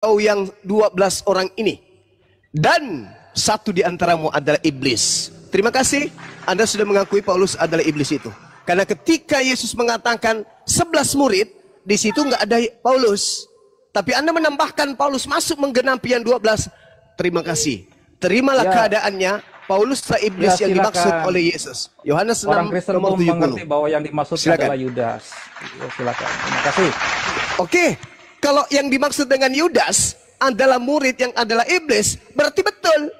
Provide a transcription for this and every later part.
yang 12 orang ini, dan satu di antaramu adalah iblis. Terima kasih, Anda sudah mengakui Paulus adalah iblis itu. Karena ketika Yesus mengatakan 11 murid, di situ nggak ada Paulus. Tapi Anda menambahkan Paulus masuk menggenapi yang 12. Terima kasih. Terimalah keadaannya. Paulus adalah iblis yang dimaksud oleh Yesus. Yohanes 6 Orang Kristen nomor 70. mengerti bahwa yang dimaksud adalah Yudas. Silakan. Terima kasih. Oke. Kalau yang dimaksud dengan Yudas adalah murid yang adalah iblis, berarti betul.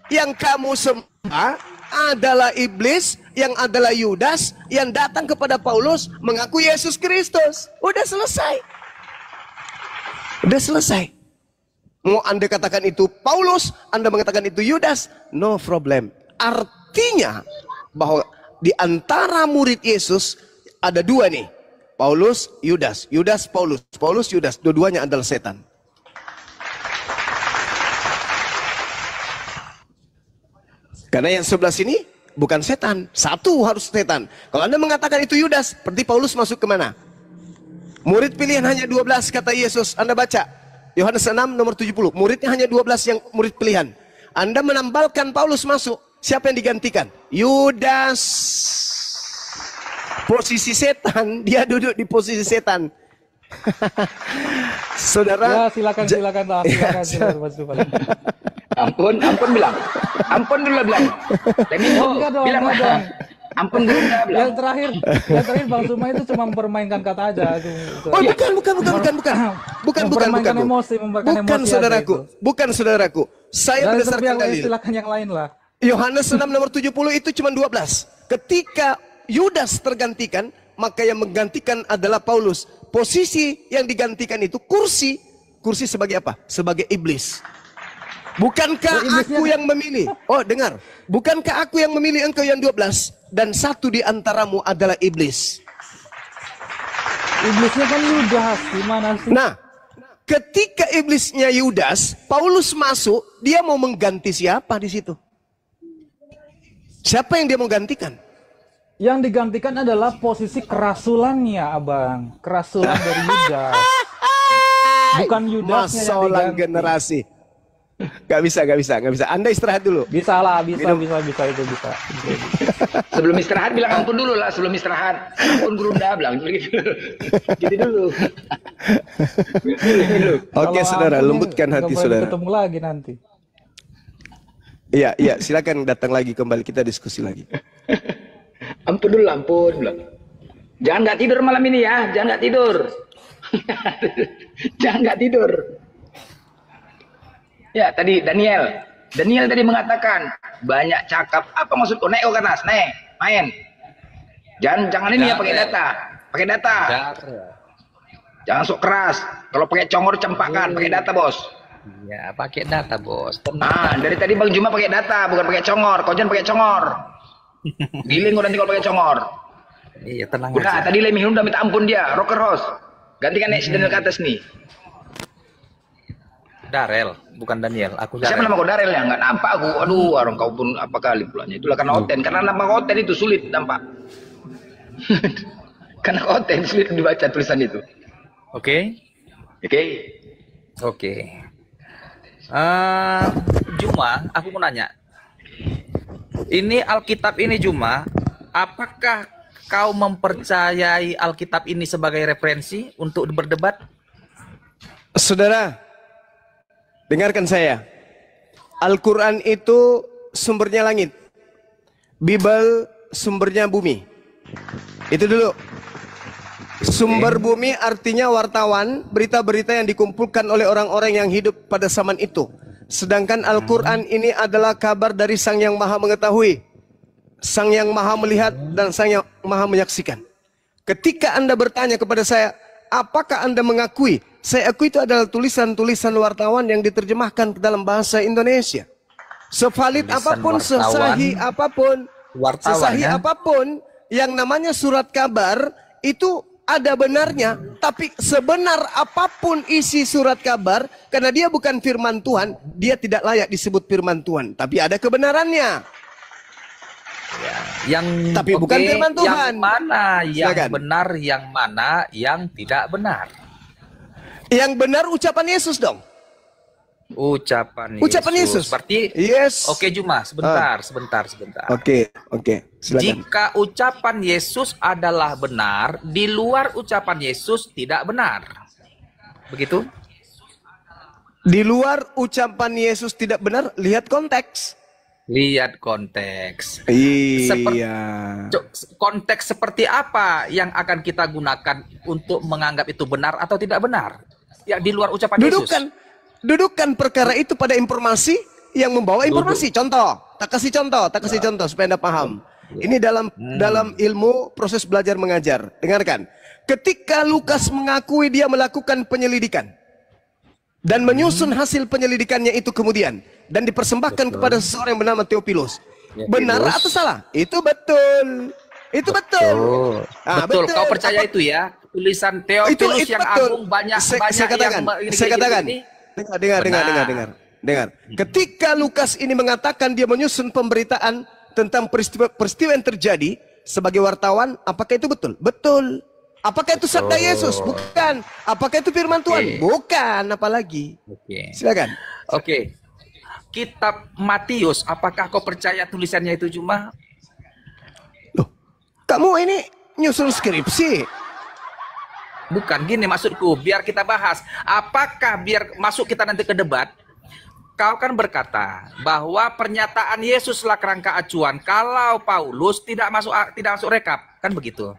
Yang kamu sembah adalah iblis, yang adalah Yudas, yang datang kepada Paulus mengaku Yesus Kristus. Udah selesai. Udah selesai. Mau Anda katakan itu Paulus, Anda mengatakan itu Yudas, no problem. Artinya bahwa di antara murid Yesus ada dua nih. Paulus, Yudas. Yudas, Paulus. Paulus, Yudas. Dua-duanya adalah setan. Karena yang sebelah sini bukan setan. Satu harus setan. Kalau Anda mengatakan itu Yudas, berarti Paulus masuk kemana? Murid pilihan hanya 12 kata Yesus. Anda baca. Yohanes 6 nomor 70. Muridnya hanya 12 yang murid pilihan. Anda menambalkan Paulus masuk. Siapa yang digantikan? Yudas. Posisi setan, dia duduk di posisi setan. Saudara, silakan lah, silakan. Ampun bilang. Ampun dulu bilang. Bilang dong. Ampun dulu bilang. Yang terakhir Bang Suma itu cuma mempermainkan kata aja. Oh, bukan. Emosi, bukan saudaraku. Bukan saudaraku. Saya berdasarkan dalil. Silakan yang lain lah. Yohanes 6 nomor 70 itu cuma 12. Ketika Yudas tergantikan, maka yang menggantikan adalah Paulus. Posisi yang digantikan itu kursi. Kursi sebagai apa? Sebagai iblis. Bukankah aku yang memilih? Oh, dengar. Bukankah aku yang memilih engkau yang 12? Dan satu di antaramu adalah iblis. Iblisnya kan Yudas. Gimana sih? Nah, ketika iblisnya Yudas, Paulus masuk, dia mau mengganti siapa di situ? Siapa yang dia mau gantikan? Yang digantikan adalah posisi kerasulannya, Abang. Kerasulan dari Yudas. Bukan Yudasnya yang diganti. Generasi. Gak bisa. Anda istirahat dulu. Bisa. Sebelum istirahat bilang ampun dulu lah. Sebelum istirahat. Ampun Gurunda bilang. Gitu dulu. Oke, saudara. Lembutkan hati saudara. Ketemu lagi nanti. Iya. Silakan datang lagi kembali. Kita diskusi lagi. Ampun dulu, ampun. Jangan nggak tidur malam ini ya, jangan nggak tidur. Jangan nggak tidur. Ya, tadi Daniel tadi mengatakan banyak cakap. Apa maksudku? Nek ke atas, main. Jangan ini ya pakai data. Jangan sok keras. Kalau pakai congor cempakkan, pakai data, Bos. Iya, pakai data, Bos. Dari tadi Bang Juma pakai data, bukan pakai congor. Kau jangan pakai congor. Giling kau nanti kalau pakai congor. Iya, tenang udah, aja. tadi Lemih udah minta ampun dia, rocker host. Gantikan si Daniel ke atas nih. Darel, bukan Daniel. Aku Darel. Siapa nama kau Darel ya? Nggak nampak aku. Aduh, orang kau pun apa kali pulanya. Itulah karena Oten. Karena nama Oten itu sulit nampak. Karena Oten sulit dibaca tulisan itu. Oke. Juma, aku mau nanya. Ini Alkitab ini Juma, apakah kau mempercayai Alkitab ini sebagai referensi untuk berdebat? Saudara, dengarkan saya. Al-Quran itu sumbernya langit. Bible sumbernya bumi. Itu dulu. Sumber bumi artinya wartawan, berita-berita yang dikumpulkan oleh orang-orang yang hidup pada zaman itu. Sedangkan Al-Quran ini adalah kabar dari Sang Yang Maha Mengetahui, Sang Yang Maha Melihat, dan Sang Yang Maha Menyaksikan. Ketika Anda bertanya kepada saya, apakah Anda mengakui? Saya akui itu adalah tulisan-tulisan wartawan yang diterjemahkan ke dalam bahasa Indonesia. Sevalid apapun, sesahih apapun, apapun, yang namanya surat kabar itu ada benarnya, tapi sebenar apapun isi surat kabar, karena dia bukan firman Tuhan, dia tidak layak disebut firman Tuhan, tapi ada kebenarannya. Tapi bukan firman Tuhan. Yang mana yang Silakan. benar, yang mana yang tidak benar? Yang benar ucapan Yesus dong. Ucapan Yesus. Berarti Yes. Oke Juma, sebentar. Oke. Silakan. Jika ucapan Yesus adalah benar, di luar ucapan Yesus tidak benar. Begitu? Di luar ucapan Yesus tidak benar, lihat konteks. Lihat konteks. Iya. Konteks seperti apa yang akan kita gunakan untuk menganggap itu benar atau tidak benar? Ya, di luar ucapan Yesus. Dudukan perkara itu pada informasi yang membawa informasi. Contoh, tak kasih contoh supaya Anda paham. Ini dalam ilmu proses belajar mengajar. Dengarkan. Ketika Lukas mengakui dia melakukan penyelidikan dan menyusun hasil penyelidikannya itu kemudian dan dipersembahkan kepada seseorang yang bernama Theophilus. Benar atau salah? Itu betul. Itu betul. Betul. Kau percaya itu ya? Tulisan Theophilus yang agung banyak saya katakan. Dengar. Ketika Lukas ini mengatakan dia menyusun pemberitaan tentang peristiwa yang terjadi sebagai wartawan, apakah itu betul? Betul. Apakah itu sabda Yesus? Bukan. Apakah itu firman Tuhan? Bukan. Apalagi? Silakan. Oke. Kitab Matius, apakah kau percaya tulisannya itu cuma? Loh, kamu ini nyusun skripsi? Bukan, gini maksudku, biar kita bahas. Apakah biar masuk kita nanti ke debat, kau kan berkata bahwa pernyataan Yesuslah kerangka acuan. Kalau Paulus tidak masuk rekap, kan begitu?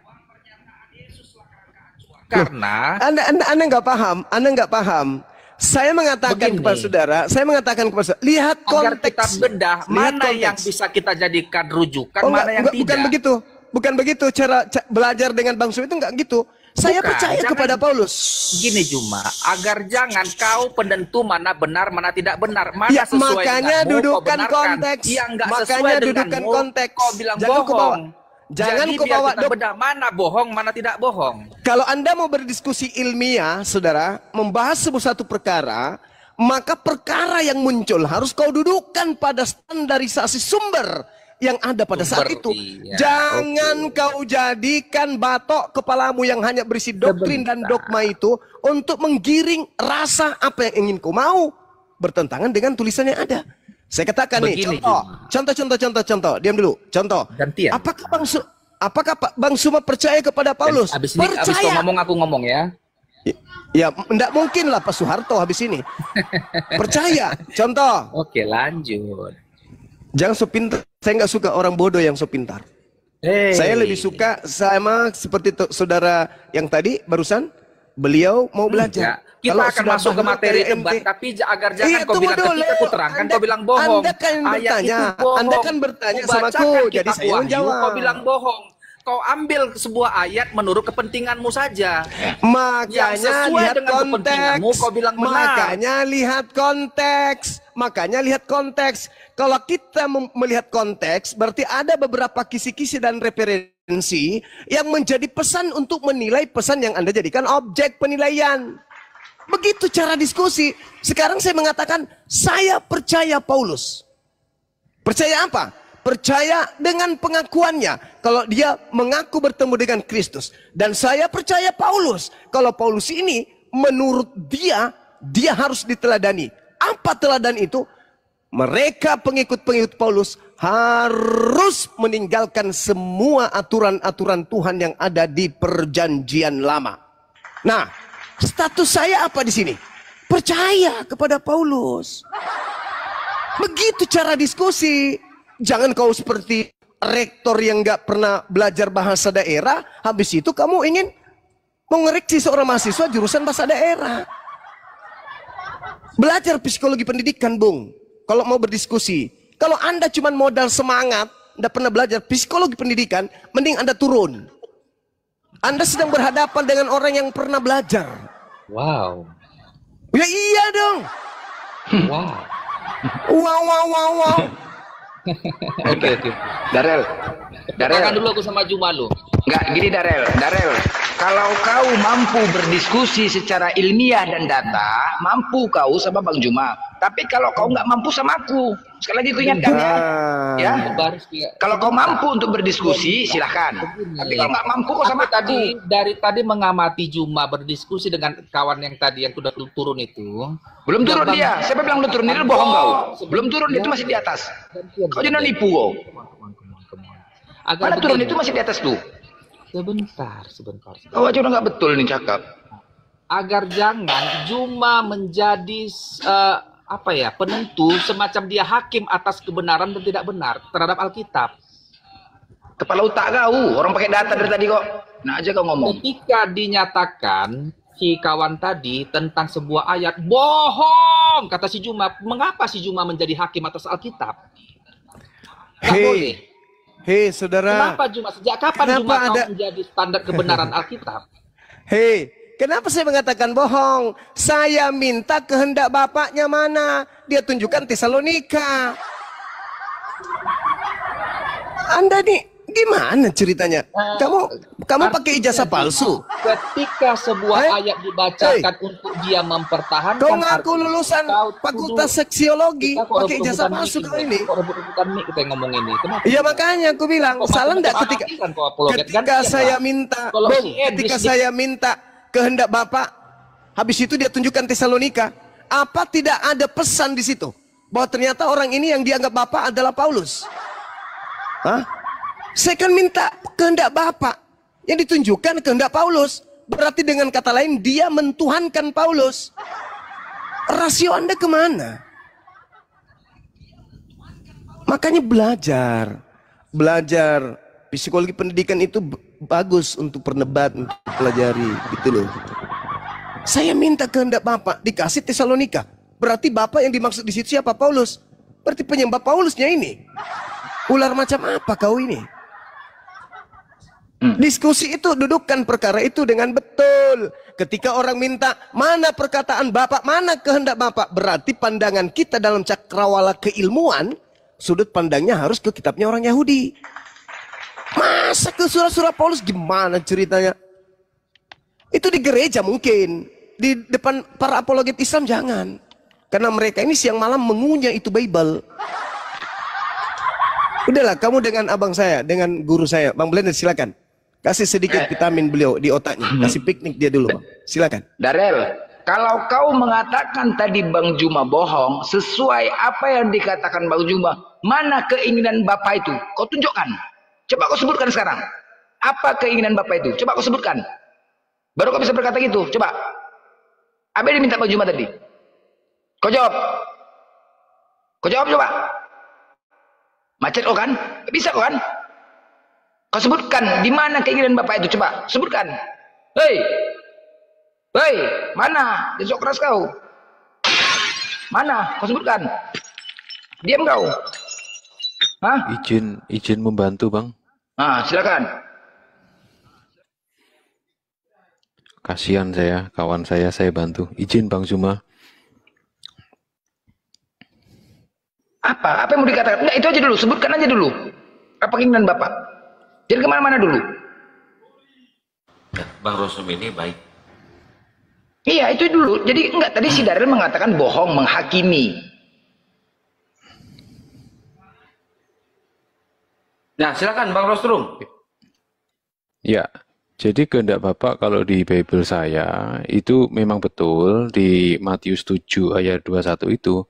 Karena Anda nggak paham. Saya mengatakan kepada saudara, lihat konteks. Agar kita bedah mana yang bisa kita jadikan rujukan, mana yang tidak. Bukan begitu cara belajar dengan Bang Su itu enggak gitu. Saya percaya kepada Paulus. Gini Juma, agar jangan kau penentu mana benar, mana tidak benar, mana ya, sesuai makanya denganmu, dudukan konteks. Yang enggak sesuai denganmu, kau bilang bohong. Jangan kau bawa bedah mana bohong, mana tidak bohong. Kalau Anda mau berdiskusi ilmiah, saudara, membahas satu perkara, maka perkara yang muncul harus kau dudukkan pada standarisasi sumber yang ada pada saat itu. Iya. Jangan kau jadikan batok kepalamu yang hanya berisi doktrin dan dogma itu untuk menggiring rasa apa yang ingin kau mau bertentangan dengan tulisan yang ada. Saya katakan begini, contoh. Diam dulu. Contoh. Gantian. Apakah Bang Suma percaya kepada Paulus? Abis kau ngomong, aku ngomong ya. Ya, enggak mungkin lah Pak Soeharto habis ini. Percaya. Contoh. Oke, lanjut. Jangan so pintar. Saya nggak suka orang bodoh yang so pintar. Saya lebih suka sama seperti saudara yang tadi barusan. Beliau mau belajar. Kita akan masuk ke materi debat, tapi agar jangan kau bilang ketika aku terangkan, kau bilang bohong. Anda kan bertanya, Anda kan bertanya sama aku, jadi saya menjawab. Kau bilang bohong. Kau ambil sebuah ayat menurut kepentinganmu saja. Makanya lihat konteks. Kau bilang benar. Makanya lihat konteks. Kalau kita melihat konteks, berarti ada beberapa kisi-kisi dan referensi yang menjadi pesan untuk menilai pesan yang Anda jadikan objek penilaian. Begitu cara diskusi. Sekarang saya mengatakan, saya percaya Paulus. Percaya apa? Percaya dengan pengakuannya. Kalau dia mengaku bertemu dengan Kristus. Dan saya percaya Paulus. Kalau Paulus ini, menurut dia harus diteladani. Apa teladan itu? Mereka pengikut-pengikut Paulus harus meninggalkan semua aturan-aturan Tuhan yang ada di perjanjian lama. Nah, status saya apa di sini? Percaya kepada Paulus. Begitu cara diskusi. Jangan kau seperti rektor yang nggak pernah belajar bahasa daerah. Habis itu kamu ingin mengoreksi seorang mahasiswa jurusan bahasa daerah. Belajar psikologi pendidikan, Bung. Kalau mau berdiskusi. Kalau Anda cuma modal semangat, Anda pernah belajar psikologi pendidikan, mending Anda turun. Anda sedang berhadapan dengan orang yang pernah belajar. Wow. Ya iya dong. Wow. Oke. Darel. Makan dulu aku sama Juma lu. Enggak, gini Darel. Kalau kau mampu berdiskusi secara ilmiah dan data, mampu kau sama Bang Juma. Tapi kalau kau nggak mampu sama aku, sekali lagi ku ingatkan ya. Kalau kau mampu untuk berdiskusi, silahkan. Tapi kalau nggak mampu kau sama tadi dari tadi mengamati Juma berdiskusi dengan kawan yang tadi yang sudah turun itu. Belum turun dia. Siapa bilang belum turun? Ini bohong kau. Belum turun, itu masih di atas. Kau jangan nipu kau. Mana turun itu masih di atas tuh. Sebentar. Kau aja udah nggak betul nih cakap. Agar jangan Juma menjadi penentu, semacam dia hakim atas kebenaran dan tidak benar terhadap Alkitab. Kepala otak kau, orang pakai data dari tadi kok. Nah aja kau ngomong. Ketika dinyatakan si kawan tadi tentang sebuah ayat, bohong, kata si Juma. Mengapa si Juma menjadi hakim atas Alkitab? Hei saudara. Kenapa Juma? Sejak kapan Juma menjadi standar kebenaran Alkitab? Kenapa saya mengatakan bohong? Saya minta kehendak bapaknya mana? Dia tunjukkan Tesalonika. Anda nih gimana ceritanya? Kamu pakai ijazah palsu? Ketika sebuah ayat dibacakan untuk dia mempertahankan. Kau ngaku lulusan fakultas seksiologi pakai ijazah palsu kau ini? Bukan nih kita ngomong ini. Iya makanya aku bilang salah enggak ketika saya minta kehendak Bapak, habis itu dia tunjukkan Tesalonika. Apa tidak ada pesan di situ bahwa ternyata orang ini yang dianggap Bapak adalah Paulus? Saya kan minta kehendak Bapak, yang ditunjukkan kehendak Paulus. Berarti dengan kata lain dia mentuhankan Paulus. Rasio Anda kemana? Makanya belajar psikologi pendidikan itu bagus untuk perdebat, untuk pelajari, gitu loh. Saya minta kehendak Bapak, dikasih Tesalonika. Berarti Bapak yang dimaksud di situ siapa? Paulus. Berarti penyembah Paulusnya ini. Ular macam apa kau ini? Diskusi itu, dudukkan perkara itu dengan betul. Ketika orang minta, mana perkataan Bapak, mana kehendak Bapak? Berarti pandangan kita dalam cakrawala keilmuan, sudut pandangnya harus ke kitabnya orang Yahudi. Masa ke surah-surah Paulus gimana ceritanya? Itu di gereja mungkin. Di depan para apologet Islam jangan. Karena mereka ini siang malam mengunyah itu Bible. Udahlah, kamu dengan abang saya, dengan guru saya, Bang Blender silakan. Kasih sedikit vitamin beliau di otaknya. Kasih piknik dia dulu, Bang. Silakan. Darel, kalau kau mengatakan tadi Bang Juma bohong, sesuai apa yang dikatakan Bang Juma, mana keinginan Bapak itu? Kau tunjukkan. Coba kau sebutkan sekarang. Apa keinginan Bapak itu? Coba kau sebutkan. Baru kau bisa berkata gitu. Coba. Apa yang diminta Bang Juma tadi? Kau jawab. Kau jawab coba. Macet kau kan? Bisa kau kan? Kau sebutkan di mana keinginan Bapak itu. Coba sebutkan. Hei. Hei. Mana? Besok keras kau. Mana? Kau sebutkan. Diam kau. Hah? Izin membantu, Bang. Silakan. Kasihan kawan saya bantu. Izin Bang Juma. Apa yang mau dikatakan? Enggak, itu aja dulu, sebutkan aja dulu. Apa keinginan Bapak? Jangan kemana-mana dulu. Bang Rosum ini baik. Iya, itu dulu. Jadi enggak, tadi si Darel mengatakan bohong, menghakimi. Nah, silakan Bang Rostrum. Ya, jadi kehendak Bapak kalau di Bible saya itu memang betul di Matius 7 ayat 21 itu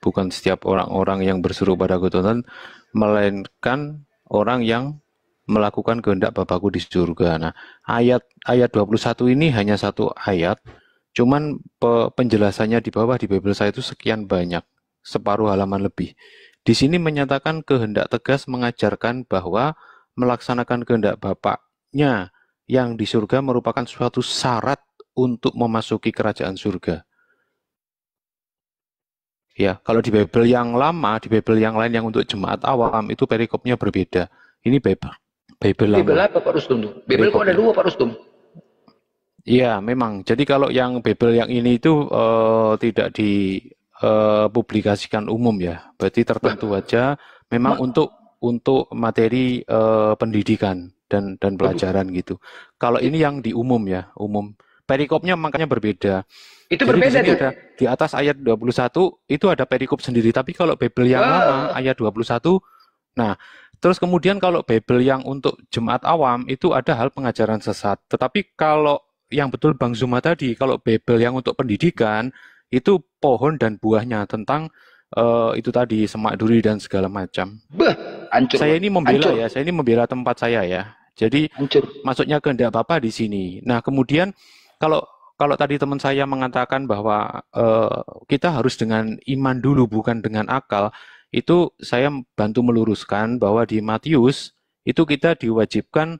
bukan setiap orang-orang yang berseru pada Tuhan, melainkan orang yang melakukan kehendak Bapakku di surga. Nah, ayat 21 ini hanya satu ayat, cuman penjelasannya di bawah di Bible saya itu sekian banyak, separuh halaman lebih. Di sini menyatakan kehendak tegas mengajarkan bahwa melaksanakan kehendak Bapaknya yang di surga merupakan suatu syarat untuk memasuki kerajaan surga. Ya, kalau di Bible yang lama, di Bible yang lain yang untuk jemaat awam itu perikopnya berbeda. Ini Bible lama. Bible apa Pak Rustum tuh? Bible kok ada dua Pak Rustum? Iya, memang. Jadi kalau yang Bible yang ini itu tidak dipublikasikan umum ya. Berarti tertentu aja memang untuk materi pendidikan dan pelajaran gitu. Kalau ini yang di umum ya, umum. perikopnya makanya berbeda. Itu Jadi di berbeda sini tuh. ada di atas ayat 21 itu ada perikop sendiri, tapi kalau Bible yang lama ayat 21, nah terus kemudian kalau Bible yang untuk jemaat awam itu ada hal pengajaran sesat. Tetapi kalau yang betul Bang Zuma tadi, kalau Bible yang untuk pendidikan itu pohon dan buahnya tentang itu tadi semak duri dan segala macam. Hancur. Saya ini membela Hancur. ya, saya ini membela tempat saya ya. Jadi Hancur. maksudnya kehendak Bapa di sini. Nah, kemudian kalau tadi teman saya mengatakan bahwa kita harus dengan iman dulu bukan dengan akal, itu saya bantu meluruskan bahwa di Matius itu kita diwajibkan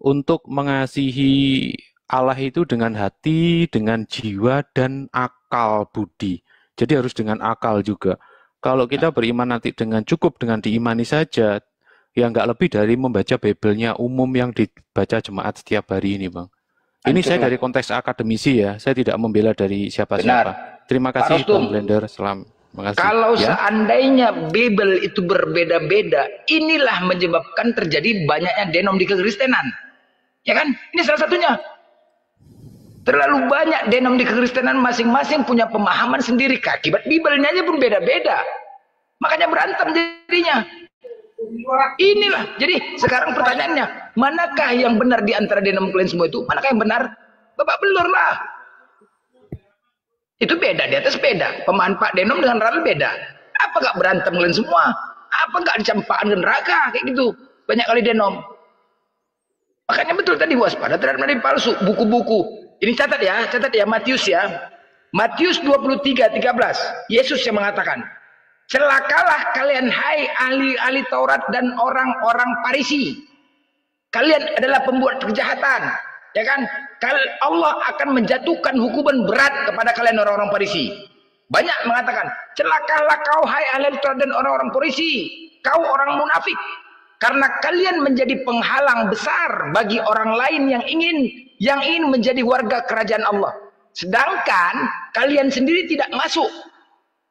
untuk mengasihi Allah itu dengan hati, dengan jiwa dan akal budi. Jadi harus dengan akal juga. Kalau kita beriman nanti cukup dengan diimani saja, ya nggak lebih dari membaca Bible-nya umum yang dibaca jemaat setiap hari ini, Bang. Ini saya dari konteks akademisi ya, saya tidak membela dari siapa-siapa. Terima kasih Bang Blender, terima kasih. Kalau seandainya Bible itu berbeda-beda, inilah menyebabkan terjadi banyaknya denom di kekristenan. Ya kan? Ini salah satunya. Terlalu banyak denom di kekristenan, masing-masing punya pemahaman sendiri. Akibat Bible-nya aja pun beda-beda. Makanya berantem jadinya. Inilah. Jadi sekarang pertanyaannya, manakah yang benar di antara denom kalian semua itu? Manakah yang benar? Bapak belur lah. Itu beda, di atas beda. Pemahaman Pak Denom dengan Ral beda. Apa gak berantem kalian semua? Apa gak dicampakkan ke neraka? Kayak gitu. Banyak kali denom. Makanya betul tadi waspada terhadap nabi palsu. Buku-buku. Ini catat ya Matius ya. Matius 23:13. Yesus yang mengatakan, celakalah kalian hai ahli-ahli Taurat dan orang-orang Farisi. Kalian adalah pembuat kejahatan. Ya kan? Allah akan menjatuhkan hukuman berat kepada kalian orang-orang Farisi. Banyak mengatakan, celakalah kau hai ahli Taurat dan orang-orang Farisi. Kau orang munafik. Karena kalian menjadi penghalang besar bagi orang lain yang ingin menjadi warga kerajaan Allah. Sedangkan kalian sendiri tidak masuk.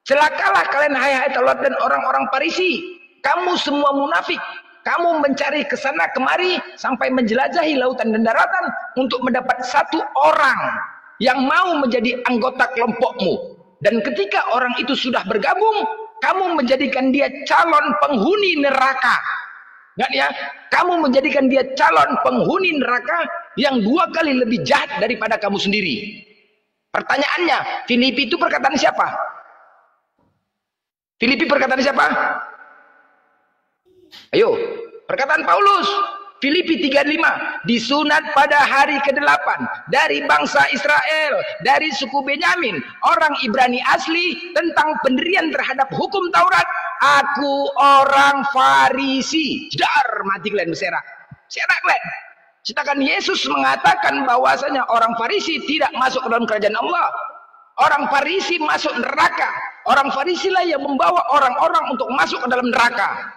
Celakalah kalian hai Taurat dan orang-orang Farisi. Kamu semua munafik. Kamu mencari ke sana kemari sampai menjelajahi lautan dan daratan untuk mendapat satu orang yang mau menjadi anggota kelompokmu. Dan ketika orang itu sudah bergabung, kamu menjadikan dia calon penghuni neraka. Dan ya, kamu menjadikan dia calon penghuni neraka yang 2 kali lebih jahat daripada kamu sendiri. Pertanyaannya, Filipi itu perkataan siapa? Filipi perkataan siapa? Ayo, perkataan Paulus. Filipi 3:5, disunat pada hari ke-8 dari bangsa Israel, dari suku Benyamin, orang Ibrani asli, tentang pendirian terhadap hukum Taurat. Aku orang Farisi. Jedar, mati kalian berserak. Serak kalian. Sedangkan Yesus mengatakan bahwasanya orang Farisi tidak masuk ke dalam kerajaan Allah. Orang Farisi masuk neraka. Orang Farisi lah yang membawa orang-orang untuk masuk ke dalam neraka.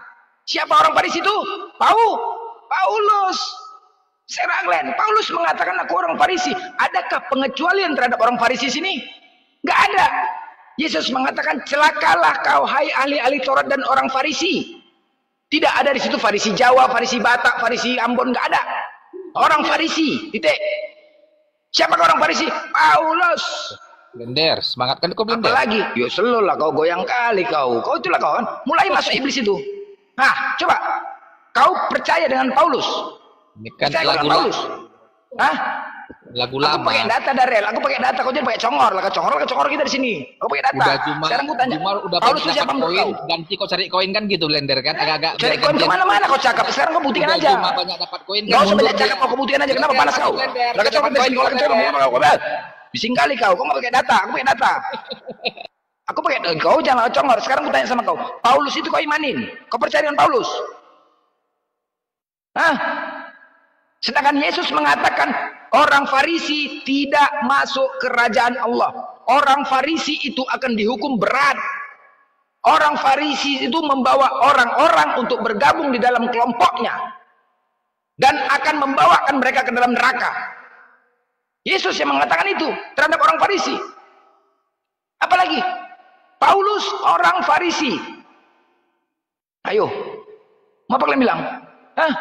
Siapa orang Farisi itu? Paulus. Seraglen. Paulus mengatakan aku orang Farisi. Adakah pengecualian terhadap orang Farisi sini? Enggak ada. Yesus mengatakan celakalah kau hai ahli-ahli Taurat dan orang Farisi. Tidak ada di situ Farisi Jawa, Farisi Batak, Farisi Ambon, enggak ada. Orang Farisi. Titik. Siapa orang Farisi? Paulus. Blender, semangatkan kau Blender. Apalagi? Yo selo lah kau, goyang kali kau. Kau itulah kawan. Mulai masuk iblis itu. Nah, coba. Kau percaya dengan Paulus? Ini kan percaya lagu dengan Paulus? Hah? Lagu Aku lama. pakai data Darel. Aku pakai data. Kau jangan pakai congor lah. Congor kita di sini. Kau pakai data. Sekarang aku tanya. udah Paulus itu dapat siapa menurut koin, kau? ganti kau cari koin kan gitu Blender kan? Agak-agak Cari koin kemana-mana kau cakap. Sekarang kau buktikan aja. Cuma banyak dapat koin Gak usah banyak cakap. Kau buktikan aja. Kenapa panas kau? Lah kecil koin. Kau kecil kau. Bising kali kau. Kau nggak pakai data. Aku pakai data. Aku pakai. Kau jangan congor. Sekarang aku tanya sama kau. Paulus itu kau imanin. Kau percaya dengan Paulus? Hah? Sedangkan Yesus mengatakan orang Farisi tidak masuk kerajaan Allah. Orang Farisi itu akan dihukum berat. Orang Farisi itu membawa orang-orang untuk bergabung di dalam kelompoknya dan akan membawakan mereka ke dalam neraka. Yesus yang mengatakan itu terhadap orang Farisi. Apalagi Paulus orang Farisi. Ayo, mau apa kalian bilang? Hah?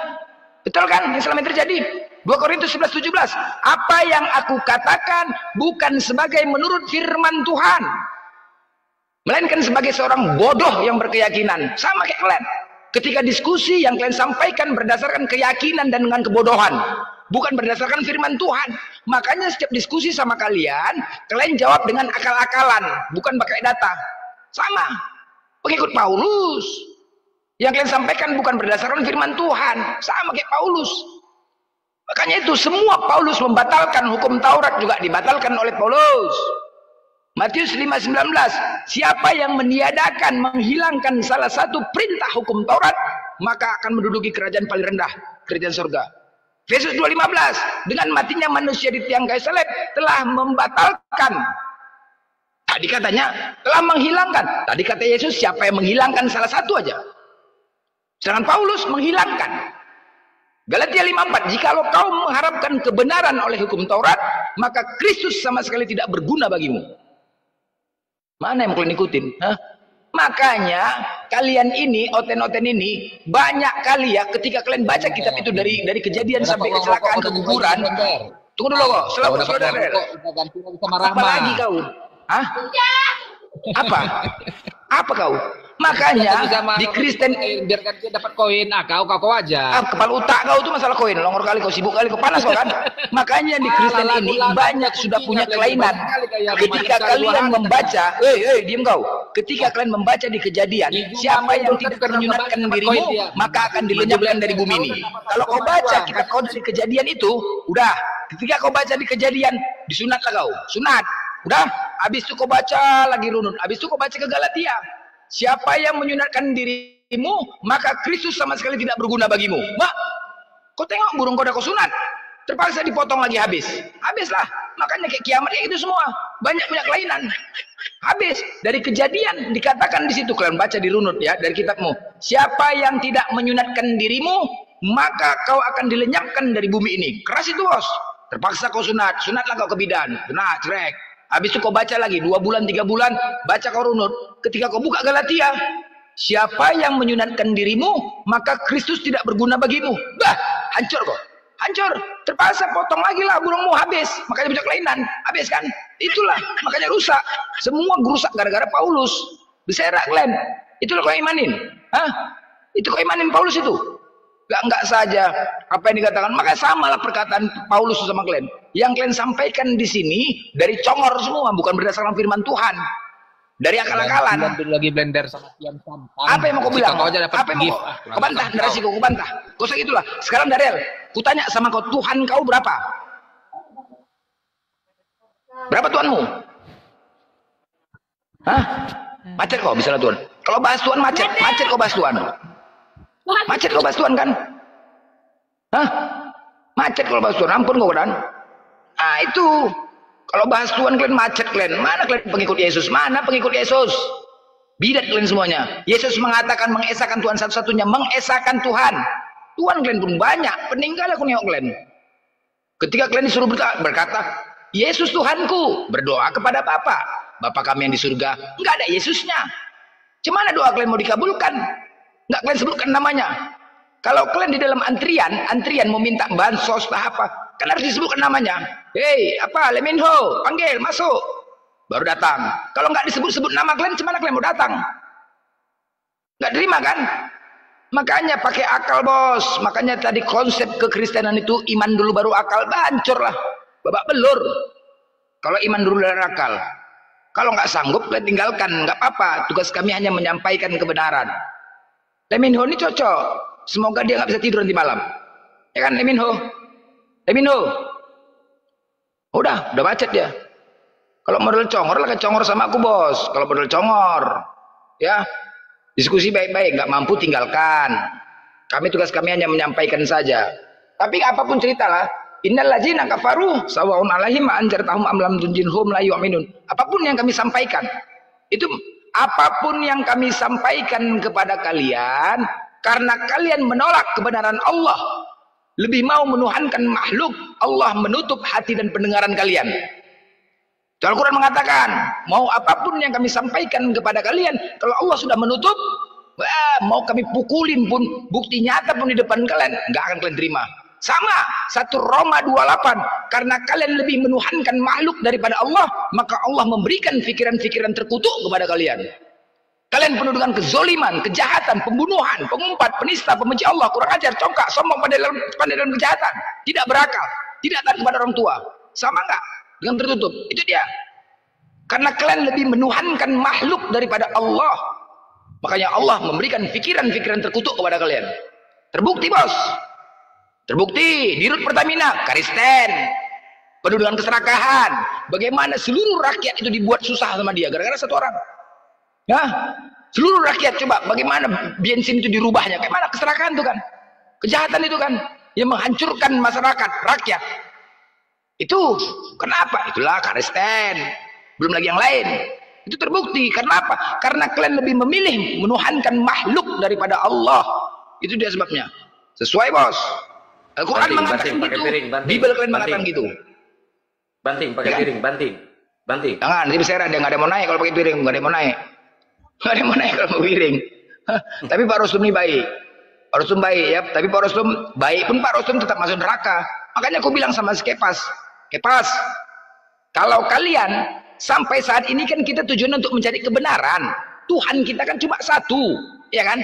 Betul kan yang selama ini terjadi? 2 Korintus 11:17. Apa yang aku katakan bukan sebagai menurut firman Tuhan, melainkan sebagai seorang bodoh yang berkeyakinan. Sama kayak kalian. Ketika diskusi yang kalian sampaikan berdasarkan keyakinan dan dengan kebodohan, bukan berdasarkan firman Tuhan. Makanya setiap diskusi sama kalian, kalian jawab dengan akal-akalan, bukan pakai data. Sama. Pengikut Paulus. Yang kalian sampaikan bukan berdasarkan firman Tuhan. Sama kayak Paulus. Makanya itu semua Paulus membatalkan hukum Taurat juga dibatalkan oleh Paulus. Matius 5:19, siapa yang meniadakan, menghilangkan salah satu perintah hukum Taurat, maka akan menduduki kerajaan paling rendah, kerajaan surga. Efesus 2:15, dengan matinya manusia di tiang kayu salib telah membatalkan. Tadi katanya telah menghilangkan. Tadi kata Yesus, siapa yang menghilangkan salah satu aja. Sedangkan Paulus menghilangkan. Galatia 5:4, jikalau kau mengharapkan kebenaran oleh hukum Taurat, maka Kristus sama sekali tidak berguna bagimu. Mana yang mau kalian ikutin? Hah? Makanya kalian ini, oten-oten ini, banyak kali ya ketika kalian baca kitab itu dari kejadian sampai kecelakaan, keguguran. Tunggu dulu kok, saudara. Apa lagi kau? Hah? Apa? Apa kau? Makanya di Kristen biarkan dia dapat koin, kau aja. Kepala otak kau tuh masalah koin, longor kali kau, sibuk kali kau, panas kau kan. Makanya di Kristen ini banyak sudah punya kelainan. Ketika kalian membaca, diam kau. Ketika kalian membaca di Kejadian, siapa yang tidak menyunatkan dirimu, maka akan dilenyapkan dari bumi ini. Kalau kau baca kitab kau dari Kejadian itu, udah. Ketika kau baca di Kejadian, disunatlah kau, sunat. Udah, habis itu kau baca lagi runut, habis itu kau baca ke Galatia. Siapa yang menyunatkan dirimu, maka Kristus sama sekali tidak berguna bagimu. Mak, kau tengok burung kau sunat, terpaksa dipotong lagi habis. Habislah. Makanya kayak kiamat kayak itu semua. Banyak kelainan. Habis. Dari Kejadian dikatakan di situ, kalian baca di runut ya dari kitabmu. Siapa yang tidak menyunatkan dirimu, maka kau akan dilenyapkan dari bumi ini. Keras itu, bos. Terpaksa kau sunat, sunatlah kau ke bidan. Sunat, cerek. Habis itu kau baca lagi 2 bulan 3 bulan, baca kau runut. Ketika kau buka Galatia, siapa yang menyunatkan dirimu, maka Kristus tidak berguna bagimu. Bah, hancur kau. Hancur. Terpaksa potong lagi lah burungmu, habis. Makanya banyak kelainan. Habis kan? Itulah. Makanya rusak. Semua rusak gara-gara Paulus. Berserak kalian. Itulah kau imanin. Hah? Itu kau imanin Paulus itu. Enggak saja apa yang dikatakan. Maka samalah perkataan Paulus sama kalian. Yang kalian sampaikan di sini dari congor semua, bukan berdasarkan firman Tuhan. Dari akal-akalan. Lagi blender sama Tian Sampan. Apa yang mau kau bilang? Apa yang mau kau bantah? Narasi kau bantah. Kau usah gitulah. Sekarang Darel, kutanya sama kau, Tuhan kau berapa? Berapa Tuhanmu? Hah? Macet kau bisa lah Tuhan. Kalau bahas Tuhan macet kau bahas Tuhan. Macet kau bahas Tuhan kan? Hah? Macet kalau bahas Tuhan, ampun kau kan? Ah itu. Kalau bahas Tuhan kalian macet kalian. Mana kalian pengikut Yesus? Mana pengikut Yesus? Bidat kalian semuanya. Yesus mengatakan mengesahkan Tuhan satu-satunya, mengesahkan Tuhan. Tuhan kalian pun banyak. Peninggal aku nengok kalian. Ketika kalian disuruh berkata, Yesus Tuhanku, berdoa kepada Bapa. Bapa kami yang di surga. Enggak ada Yesusnya. Cemana doa kalian mau dikabulkan? Enggak kalian sebutkan namanya. Kalau kalian di dalam antrian mau minta bansos apa, kan harus disebutkan namanya. Hei, apa? Leminho, panggil, masuk. Baru datang. Kalau nggak disebut-sebut nama kalian, cemana kalian mau datang? Nggak terima kan? Makanya pakai akal, bos. Makanya tadi konsep kekristenan itu iman dulu baru akal. Bancur lah. Babak belur. Kalau iman dulu dari akal. Kalau nggak sanggup, kalian tinggalkan. Nggak apa-apa. Tugas kami hanya menyampaikan kebenaran. Leminho ini cocok. Semoga dia nggak bisa tidur nanti malam. Ya kan, Leminho? Leminho. Udah macet dia. Kalau model congor lah, congor sama aku bos. Kalau model congor, ya diskusi baik-baik. Nggak mampu tinggalkan. Tugas kami hanya menyampaikan saja. Tapi apapun ceritalah. Innal ladzina kafaru sawaun alaihim anjartahum am lam tunjirhum la yu'minun. Apapun yang kami sampaikan, itu apapun yang kami sampaikan kepada kalian, karena kalian menolak kebenaran Allah, lebih mau menuhankan makhluk, Allah menutup hati dan pendengaran kalian. Al-Quran mengatakan, mau apapun yang kami sampaikan kepada kalian, kalau Allah sudah menutup, mau kami pukulin pun, bukti nyata pun di depan kalian, nggak akan kalian terima. Sama, 1 Roma 28. Karena kalian lebih menuhankan makhluk daripada Allah, maka Allah memberikan pikiran-pikiran terkutuk kepada kalian. Kalian penuh dengan kezoliman, kejahatan, pembunuhan, pengumpat, penista, pembenci Allah, kurang ajar, congkak, sombong, pandai dalam kejahatan, tidak berakal, tidak taat kepada orang tua. Sama enggak? Dengan tertutup. Itu dia. Karena kalian lebih menuhankan makhluk daripada Allah, makanya Allah memberikan pikiran-pikiran terkutuk kepada kalian. Terbukti, bos. Terbukti di Rut Pertamina, Kristen, penuh dengan keserakahan. Bagaimana seluruh rakyat itu dibuat susah sama dia gara-gara 1 orang. Ya, seluruh rakyat coba bagaimana bensin itu dirubahnya, kayak mana keserakahan itu kan, kejahatan itu kan, yang menghancurkan masyarakat, rakyat. Itu kenapa? Itulah Kristen. Belum lagi yang lain. Itu terbukti. Kenapa? Karena kalian lebih memilih menuhankan makhluk daripada Allah. Itu dia sebabnya. Sesuai, bos. Al-Quran mengatakan gitu. Bible kalian mengatakan gitu. Banting, pakai piring, banting. Banting. Jangan, nanti berserah dia nggak ada mau naik kalau pakai piring, nggak ada mau naik. Nggak ada yang mau naik kalau mau piring. Tapi Pak Rustum ini baik. Pak Rustum baik ya. Tapi Pak Rustum baik pun Pak Rustum tetap masuk neraka. Makanya aku bilang sama si Kepas, Kepas, kalau kalian sampai saat ini kan kita tujuan untuk mencari kebenaran. Tuhan kita kan cuma satu, ya kan?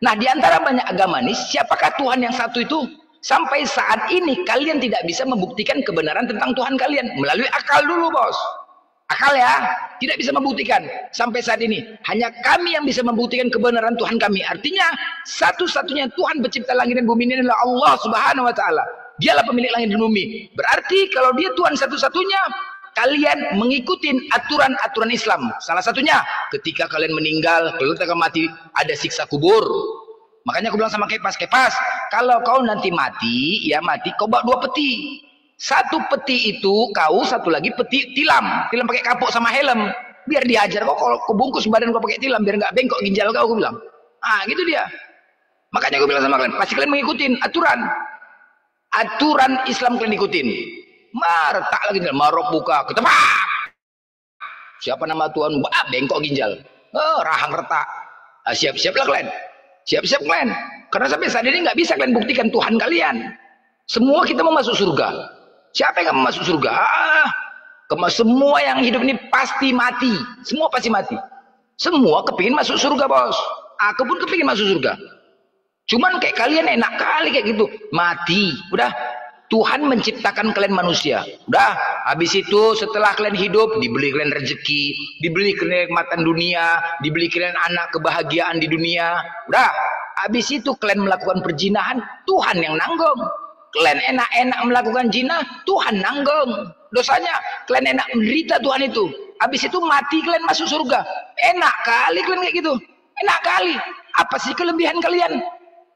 Nah di antara banyak agama ini, siapakah Tuhan yang satu itu? Sampai saat ini kalian tidak bisa membuktikan kebenaran tentang Tuhan kalian melalui akal dulu, bos. Akal ya, tidak bisa membuktikan sampai saat ini. Hanya kami yang bisa membuktikan kebenaran Tuhan kami. Artinya satu-satunya Tuhan pencipta langit dan bumi ini adalah Allah Subhanahu wa taala. Dialah pemilik langit dan bumi. Berarti kalau dia Tuhan satu-satunya, kalian mengikuti aturan-aturan Islam. Salah satunya ketika kalian meninggal, kalau kita mati, ada siksa kubur. Makanya aku bilang sama Kepas, Kepas, kalau kau nanti mati, ya mati, kau bawa 2 peti. 1 peti itu kau, 1 lagi peti tilam pakai kapuk sama helm, biar diajar kau kalau kau bungkus badan kau pakai tilam biar nggak bengkok ginjal kau, aku bilang. Gitu dia. Makanya aku bilang sama kalian, pasti kalian mengikutin aturan Islam, kalian ikutin. Retak lagi marok buka ketepak. Siapa nama Tuhan? Bengkok ginjal. Rahang retak. Siap-siaplah kalian. Siap-siap kalian. Karena sampai saat ini nggak bisa kalian buktikan Tuhan kalian. Semua kita mau masuk surga. Siapa yang nggak mau masuk surga? Semua yang hidup ini pasti mati. Semua pasti mati. Semua kepingin masuk surga, bos. Aku pun kepingin masuk surga. Cuman kayak kalian enak kali kayak gitu. Mati. Udah. Tuhan menciptakan kalian manusia. Udah. Habis itu setelah kalian hidup, dibeli kalian rezeki, dibeli kenikmatan dunia, dibeli kalian anak, kebahagiaan di dunia. Udah. Habis itu kalian melakukan perzinahan, Tuhan yang nanggung. Kalian enak-enak melakukan zina, Tuhan nanggung dosanya. Kalian enak menderita, Tuhan itu. Habis itu mati, kalian masuk surga. Enak kali kalian kayak gitu. Enak kali. Apa sih kelebihan kalian?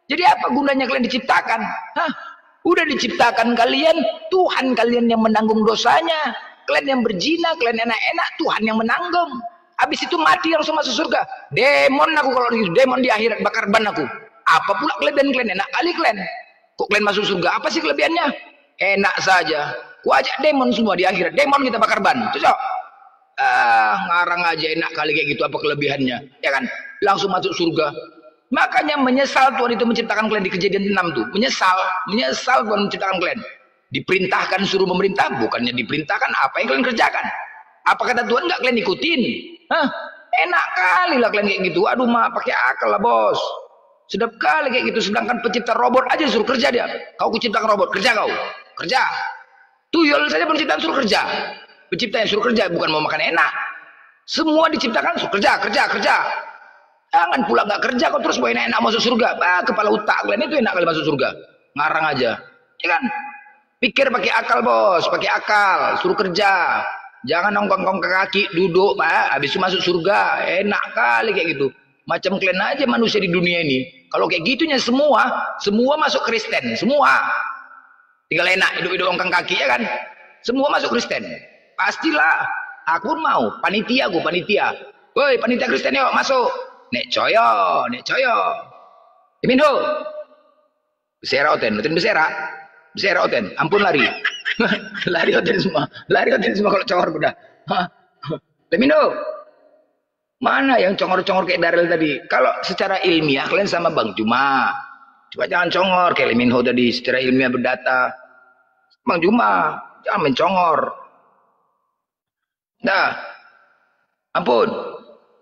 Jadi apa gunanya kalian diciptakan? Udah diciptakan kalian, Tuhan kalian yang menanggung dosanya. Kalian yang berzina, kalian enak-enak, Tuhan yang menanggung. Habis itu mati langsung masuk surga. Demon aku kalau gitu, demon di akhirat bakar ban aku. Apa pula kelebihan kalian? Enak kali kalian. Kok kalian masuk surga? Apa sih kelebihannya? Enak saja. Ku ajak demon semua di akhirat. Demon kita bakar ban. Cocok. Ngarang aja enak kali kayak gitu. Apa kelebihannya? Ya kan? Langsung masuk surga. Makanya menyesal Tuhan itu menciptakan kalian di Kejadian 6 tuh. Menyesal Tuhan menciptakan kalian. Diperintahkan suruh memerintah, bukannya diperintahkan apa yang kalian kerjakan. Apa kata Tuhan nggak kalian ikutin? Enak kali lah kalian kayak gitu. Aduh mah pakai akal lah, bos. Sedap kali kayak gitu. Sedangkan pencipta robot aja suruh kerja dia. Kau kuciptakan robot, kerja kau. Kerja. Tuyul saja penciptaan suruh kerja. Pencipta yang suruh kerja, bukan mau makan enak. Semua diciptakan suruh kerja. Jangan pula nggak kerja kau terus mau enak-enak masuk surga. Kepala otak kalian itu enak kali masuk surga. Ngarang aja. Ya kan? Pikir pakai akal, bos. Pakai akal. Suruh kerja. Jangan nongkrong ke kaki, duduk, Pak. Habis itu masuk surga. Enak kali kayak gitu. Macam kalian aja manusia di dunia ini. Kalau kayak gitunya semua masuk Kristen, semua. Tinggal enak hidup-hidup ongkang kaki, ya kan? Semua masuk Kristen. Pastilah. Aku mau, panitia. Woi, panitia Kristen yuk, masuk. Nek coyo. Diminho. Besera oten oten. Ampun lari. lari oten semua kalau congor udah. Diminho. Mana yang congor-congor kayak Darel tadi? Kalau secara ilmiah kalian sama Bang Juma. Coba jangan congor kayak Lee Min Ho tadi secara ilmiah berdata. Bang Juma, jangan mencongor. Dah. Ampun.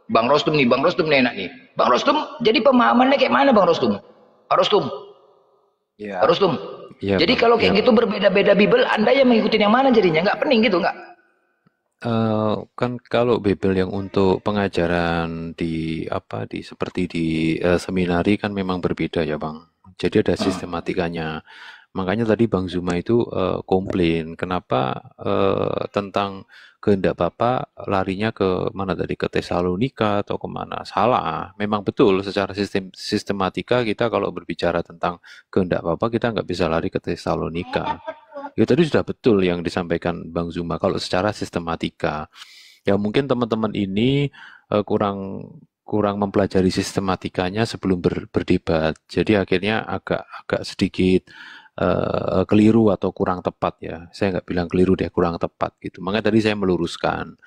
Bang Rostum nih enak nih. Bang Rostum, jadi pemahamannya kayak mana Bang Rostum? Pak Rostum. Ya. Pak Rostum. Ya, Jadi Bang. kalau kayak gitu berbeda-beda Bible, Anda yang mengikuti yang mana jadinya? Nggak pening gitu nggak? Kan kalau Bible yang untuk pengajaran di seperti di seminari kan memang berbeda ya Bang. Jadi ada sistematikanya. Makanya tadi Bang Zuma itu komplain kenapa tentang kehendak Bapak larinya ke mana tadi, ke Tesalonika atau kemana. Salah, memang betul secara sistematika kita kalau berbicara tentang kehendak Bapak kita nggak bisa lari ke Tesalonika. Ya tadi sudah betul yang disampaikan Bang Zuma kalau secara sistematika. Ya mungkin teman-teman ini kurang mempelajari sistematikanya sebelum berdebat. Jadi akhirnya agak sedikit keliru atau kurang tepat ya. Saya nggak bilang keliru deh, kurang tepat gitu. Makanya tadi saya meluruskan.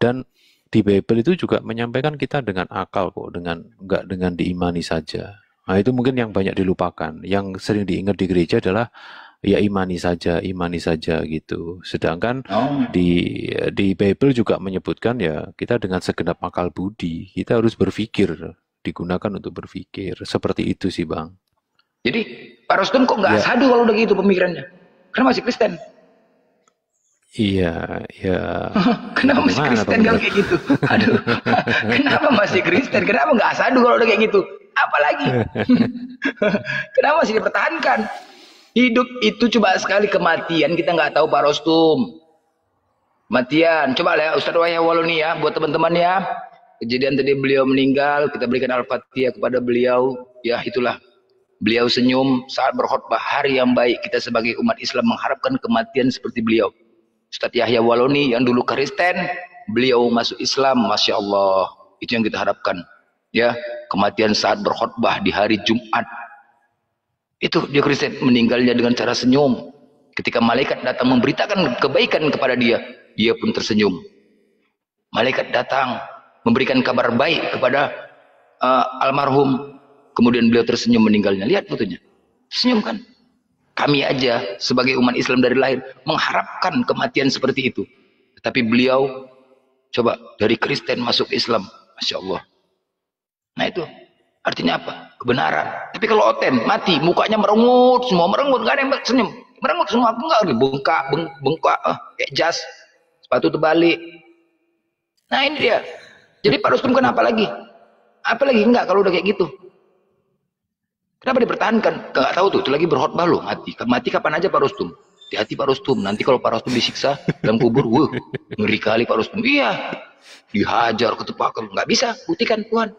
Dan di Bible itu juga menyampaikan kita dengan akal kok, nggak dengan diimani saja. Nah itu mungkin yang banyak dilupakan. Yang sering diingat di gereja adalah ya imani saja gitu. Sedangkan di Bible juga menyebutkan ya kita dengan segenap akal budi, kita harus berpikir, digunakan untuk berpikir. Seperti itu sih Bang. Jadi Pak Rostum kok nggak Ya. sadu kalau udah gitu pemikirannya? Karena masih Kristen. Iya, ya. Kenapa masih Gimana, Kristen Bang? kalau kayak gitu? Aduh, kenapa masih Kristen? Kenapa nggak sadu kalau udah kayak gitu? Apalagi? Kenapa masih dipertahankan? Hidup itu coba sekali kematian, kita nggak tahu Pak Rostum. Kematian, coba lah ya Ustadz Wahya Waloni ya, buat teman-teman ya. Kejadian tadi beliau meninggal, kita berikan Al-Fatihah kepada beliau. Ya itulah, beliau senyum saat berkhutbah hari yang baik. Kita sebagai umat Islam mengharapkan kematian seperti beliau. Ustadz Yahya Waloni yang dulu Kristen, beliau masuk Islam, Masya Allah. Itu yang kita harapkan. Ya, kematian saat berkhutbah di hari Jumat. Itu dia Kristen, meninggalnya dengan cara senyum. Ketika malaikat datang memberitakan kebaikan kepada dia, dia pun tersenyum. Malaikat datang memberikan kabar baik kepada almarhum, kemudian beliau tersenyum meninggalnya. Lihat fotonya, senyum kan? Kami aja sebagai umat Islam dari lahir mengharapkan kematian seperti itu, tetapi beliau coba dari Kristen masuk Islam, Masya Allah. Nah itu artinya apa? Kebenaran. Tapi kalau Oten mati, mukanya merengut, semua merengut, nggak ada yang senyum, merengut semua, enggak, bengkak, kayak jas, sepatu terbalik. Nah ini dia. Jadi Pak Rustum kenapa lagi? Apalagi enggak kalau udah kayak gitu? Kenapa dipertahankan? Enggak tahu tuh, itu lagi berkhotbah loh, mati. Mati kapan aja Pak Rustum? Hati-hati Pak Rustum, nanti kalau Pak Rustum disiksa dalam kubur, ngeri kali Pak Rustum. Iya, dihajar, ketepakan, nggak bisa, buktikan Tuhan.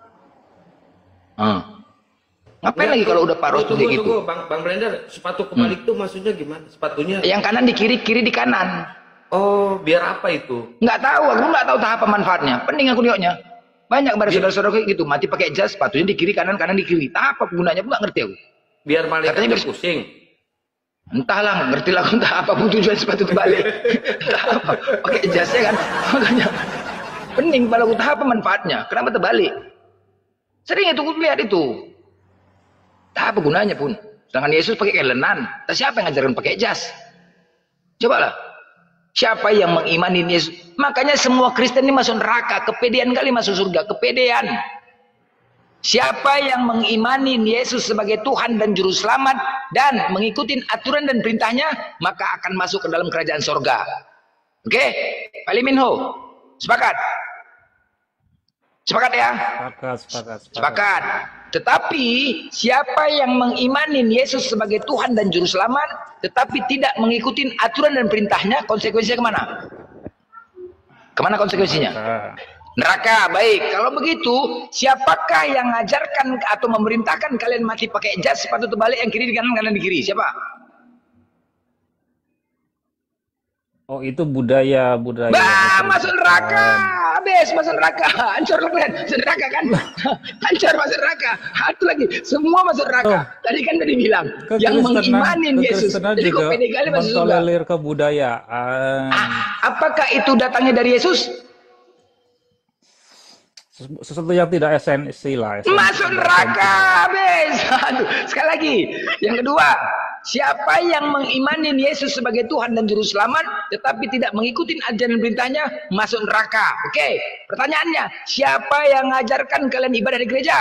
Ngapain lagi kalau udah Pak Rustum kayak gitu? Bang Brenda, sepatu kebalik tuh maksudnya gimana? Sepatunya? Yang kanan di kiri, kiri di kanan. Oh, biar apa itu? Nggak tahu, aku nggak tahu apa manfaatnya. Pening aku nengoknya. Banyak pada saudara-saudara kayak gitu, mati pakai jas, sepatunya di kiri, kanan di kiri. Apa gunanya? Aku nggak ngerti aku. Biar malaikat Katanya nggak pusing. Entahlah, nggak ngerti lah, entah apa pun tujuan sepatu terbalik. Entah apa, pakai jasnya kan. Makanya pening pada aku, entah apa manfaatnya. Kenapa terbalik? Sering itu aku lihat itu. Entah apa gunanya pun. Sedangkan Yesus pakai kelenan. Siapa yang ngajarin pakai jas? Cobalah. Siapa yang mengimani Yesus? Makanya semua Kristen ini masuk neraka. Kepedean kali masuk surga. Kepedean. Siapa yang mengimani Yesus sebagai Tuhan dan Juru Selamat dan mengikuti aturan dan perintahnya, maka akan masuk ke dalam kerajaan surga. Oke? Pak Lee Min Ho. Sepakat? Sepakat ya? Sepakat. Tetapi siapa yang mengimani Yesus sebagai Tuhan dan Juru Selamat, tetapi tidak mengikuti aturan dan perintahnya, konsekuensinya kemana? Kemana konsekuensinya? Neraka. Baik. Kalau begitu, siapakah yang mengajarkan atau memerintahkan kalian mati pakai jas, sepatu terbalik, yang kiri di kanan, kanan di kiri? Siapa? Oh, itu budaya. Bah, masuk neraka. Habis masuk neraka. Hancur kalian. Masuk neraka kan? Hancur masuk neraka. Satu lagi, semua masuk neraka. Tadi kan tadi bilang yang mengimanin Yesus. Jadi kok pede kali masuk surga. Mentolerir kebudayaan. Apakah itu datangnya dari Yesus? sesuatu yang tidak esensi lah. Masuk neraka habis. Aduh, sekali lagi. Yang kedua, siapa yang mengimani Yesus sebagai Tuhan dan Juru Selamat tetapi tidak mengikuti ajaran perintahnya masuk neraka. Oke, pertanyaannya, siapa yang mengajarkan kalian ibadah di gereja?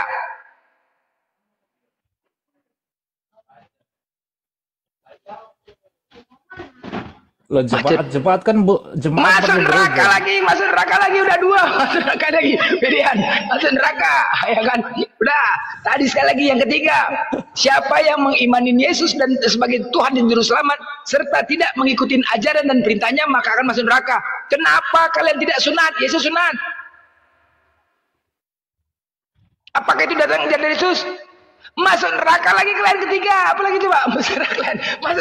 Loh, jemaat kan jemaat masuk neraka lagi, masuk neraka lagi, udah dua, masuk neraka lagi, pilihan, masuk neraka, ya kan? Udah, tadi sekali lagi yang ketiga, siapa yang mengimani Yesus dan sebagai Tuhan dan Juru Selamat serta tidak mengikuti ajaran dan perintahnya maka akan masuk neraka. Kenapa kalian tidak sunat? Yesus sunat. Apakah itu datang dari Yesus? Masuk neraka lagi kalian ketiga, apalagi coba masuk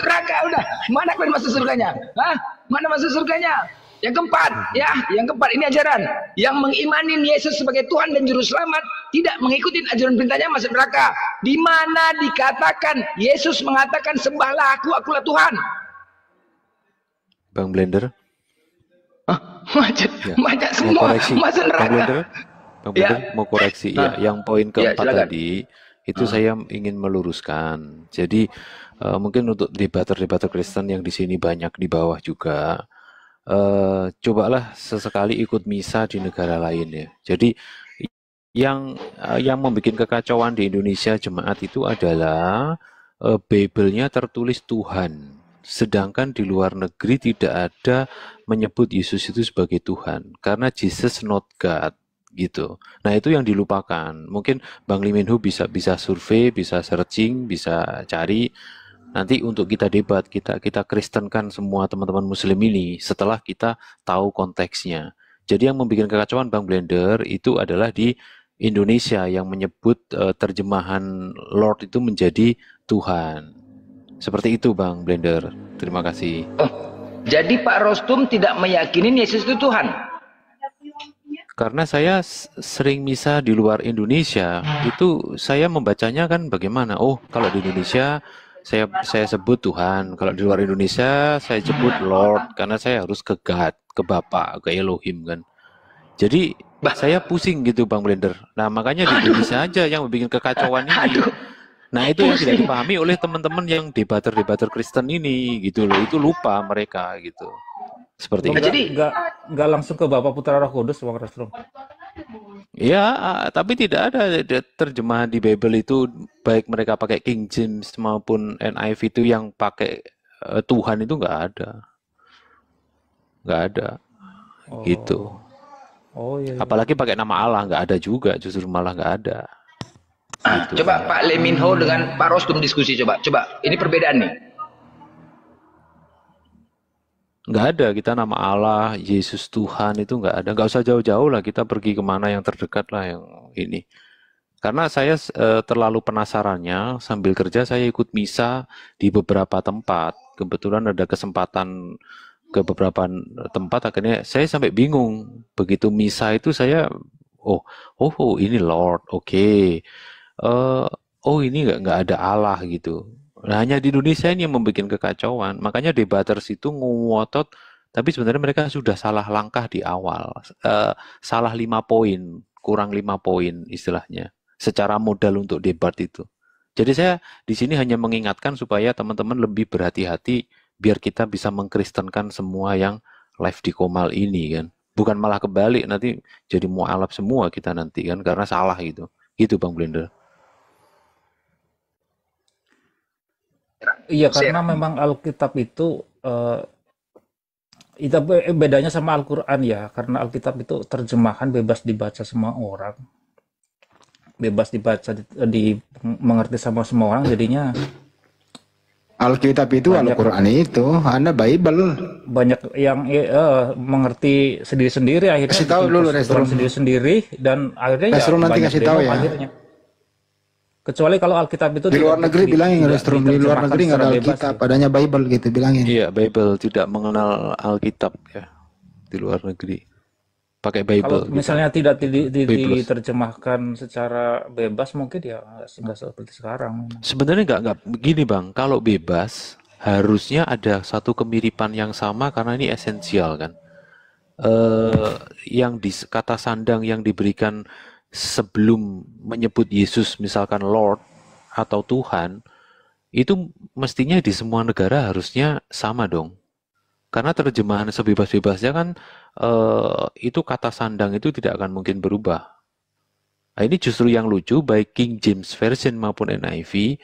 neraka, udah mana kalian masuk surganya? Hah? Mana masuk surganya? Yang keempat, ya, yang keempat ini ajaran yang mengimani Yesus sebagai Tuhan dan Juru Selamat tidak mengikuti ajaran perintahnya masuk neraka. Di mana dikatakan Yesus mengatakan sembahlah aku, akulah Tuhan. Bang Blender. Macet, Ya, macet mau semua koreksi. masuk Bang neraka. Blender, Bang Blender Ya. mau koreksi ya. Yang poin keempat silakan. tadi itu saya ingin meluruskan. Jadi mungkin untuk debater-debater Kristen yang di sini banyak di bawah juga, cobalah sesekali ikut misa di negara lain ya. Jadi yang membuat kekacauan di Indonesia jemaat itu adalah Bible-nya tertulis Tuhan, sedangkan di luar negeri tidak ada menyebut Yesus itu sebagai Tuhan, karena Jesus not God gitu. Nah itu yang dilupakan. Mungkin Bang Liminhu bisa survei, bisa searching, bisa cari. Nanti untuk kita debat, kita Kristenkan semua teman-teman Muslim ini setelah kita tahu konteksnya. Jadi yang membuat kekacauan Bang Blender itu adalah di Indonesia yang menyebut terjemahan Lord itu menjadi Tuhan. Seperti itu Bang Blender. Terima kasih. Oh, jadi Pak Rostum tidak meyakini Yesus itu Tuhan? Karena saya sering misa di luar Indonesia, itu saya membacanya kan bagaimana? Oh, kalau di Indonesia saya sebut Tuhan, kalau di luar Indonesia saya sebut Lord, karena saya harus ke God, ke Bapa, ke Elohim kan. Jadi saya pusing gitu Bang Blender. Nah makanya di Indonesia aja yang bikin kekacauan ini. Nah itu yang tidak dipahami oleh teman-teman yang debater-debater Kristen ini gitu loh. Itu lupa mereka gitu. Seperti itu. Jadi nggak langsung ke Bapa Putra Roh Kudus, Bang Rostrum. Ya, tapi tidak ada terjemahan di Bible itu, baik mereka pakai King James maupun NIV itu yang pakai Tuhan itu nggak ada, gitu. Oh iya. Apalagi pakai nama Allah nggak ada juga, justru malah nggak ada. Gitu. Coba Pak Leminho dengan Pak Rostum diskusi coba, ini perbedaan nih. Nggak ada, kita nama Allah, Yesus Tuhan itu nggak ada. Nggak usah jauh-jauh lah, kita pergi kemana yang terdekat lah yang ini. Karena saya terlalu penasarannya, sambil kerja saya ikut misa di beberapa tempat. Kebetulan ada kesempatan ke beberapa tempat, akhirnya saya sampai bingung. Begitu misa itu saya, oh ini Lord, oke. Oh ini nggak ada Allah gitu. Nah, hanya di Indonesia ini yang membuat kekacauan. Makanya debaters itu ngotot, tapi sebenarnya mereka sudah salah langkah di awal. Salah 5 poin, kurang 5 poin istilahnya. Secara modal untuk debat itu. Jadi saya di sini hanya mengingatkan supaya teman-teman lebih berhati-hati biar kita bisa mengkristenkan semua yang live di Komal ini kan. Bukan malah kebalik, nanti jadi mualaf semua kita nanti kan karena salah gitu. Gitu Bang Blender. Iya, karena memang Alkitab itu bedanya sama Al-Quran ya, karena Alkitab itu terjemahan bebas dibaca semua orang, bebas dibaca, mengerti sama semua orang, jadinya Alkitab itu Al-Quran itu, Anda Bible. Banyak yang mengerti sendiri-sendiri akhirnya. Kasih tahu dulu, Restrum. Sendiri-sendiri dan akhirnya Restrum nanti banyak kasih tahu ya. akhirnya. Kecuali kalau Alkitab itu Di luar negeri bilangin Restrum, di luar negeri nggak ada Alkitab, adanya Bible gitu bilangin. Iya, Bible tidak mengenal Alkitab ya di luar negeri. Pakai Bible. Kalau misalnya tidak Bebas. diterjemahkan secara bebas mungkin ya nggak seperti sekarang. Sebenarnya nggak begini Bang. Kalau bebas harusnya ada satu kemiripan yang sama karena ini esensial kan. yang kata sandang yang diberikan sebelum menyebut Yesus misalkan Lord atau Tuhan, itu mestinya di semua negara harusnya sama dong. Karena terjemahan sebebas-bebasnya kan itu kata sandang itu tidak akan mungkin berubah. Nah, ini justru yang lucu, baik King James Version maupun NIV,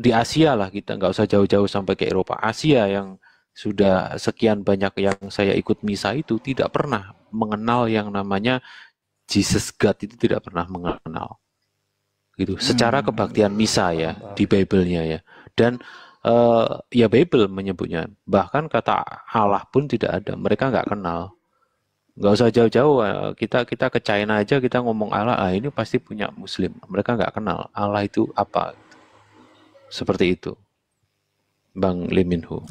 di Asia lah, kita nggak usah jauh-jauh sampai ke Eropa, Asia yang sudah sekian banyak yang saya ikut misa itu tidak pernah mengenal yang namanya Jesus God, itu tidak pernah mengenal gitu secara kebaktian misa ya di Bible-nya ya. Dan ya Bible menyebutnya, bahkan kata Allah pun tidak ada, mereka nggak kenal. Nggak usah jauh-jauh, kita ke China aja, kita ngomong Allah, ini pasti punya Muslim, mereka nggak kenal Allah itu apa. Seperti itu, Bang Lee Min Ho.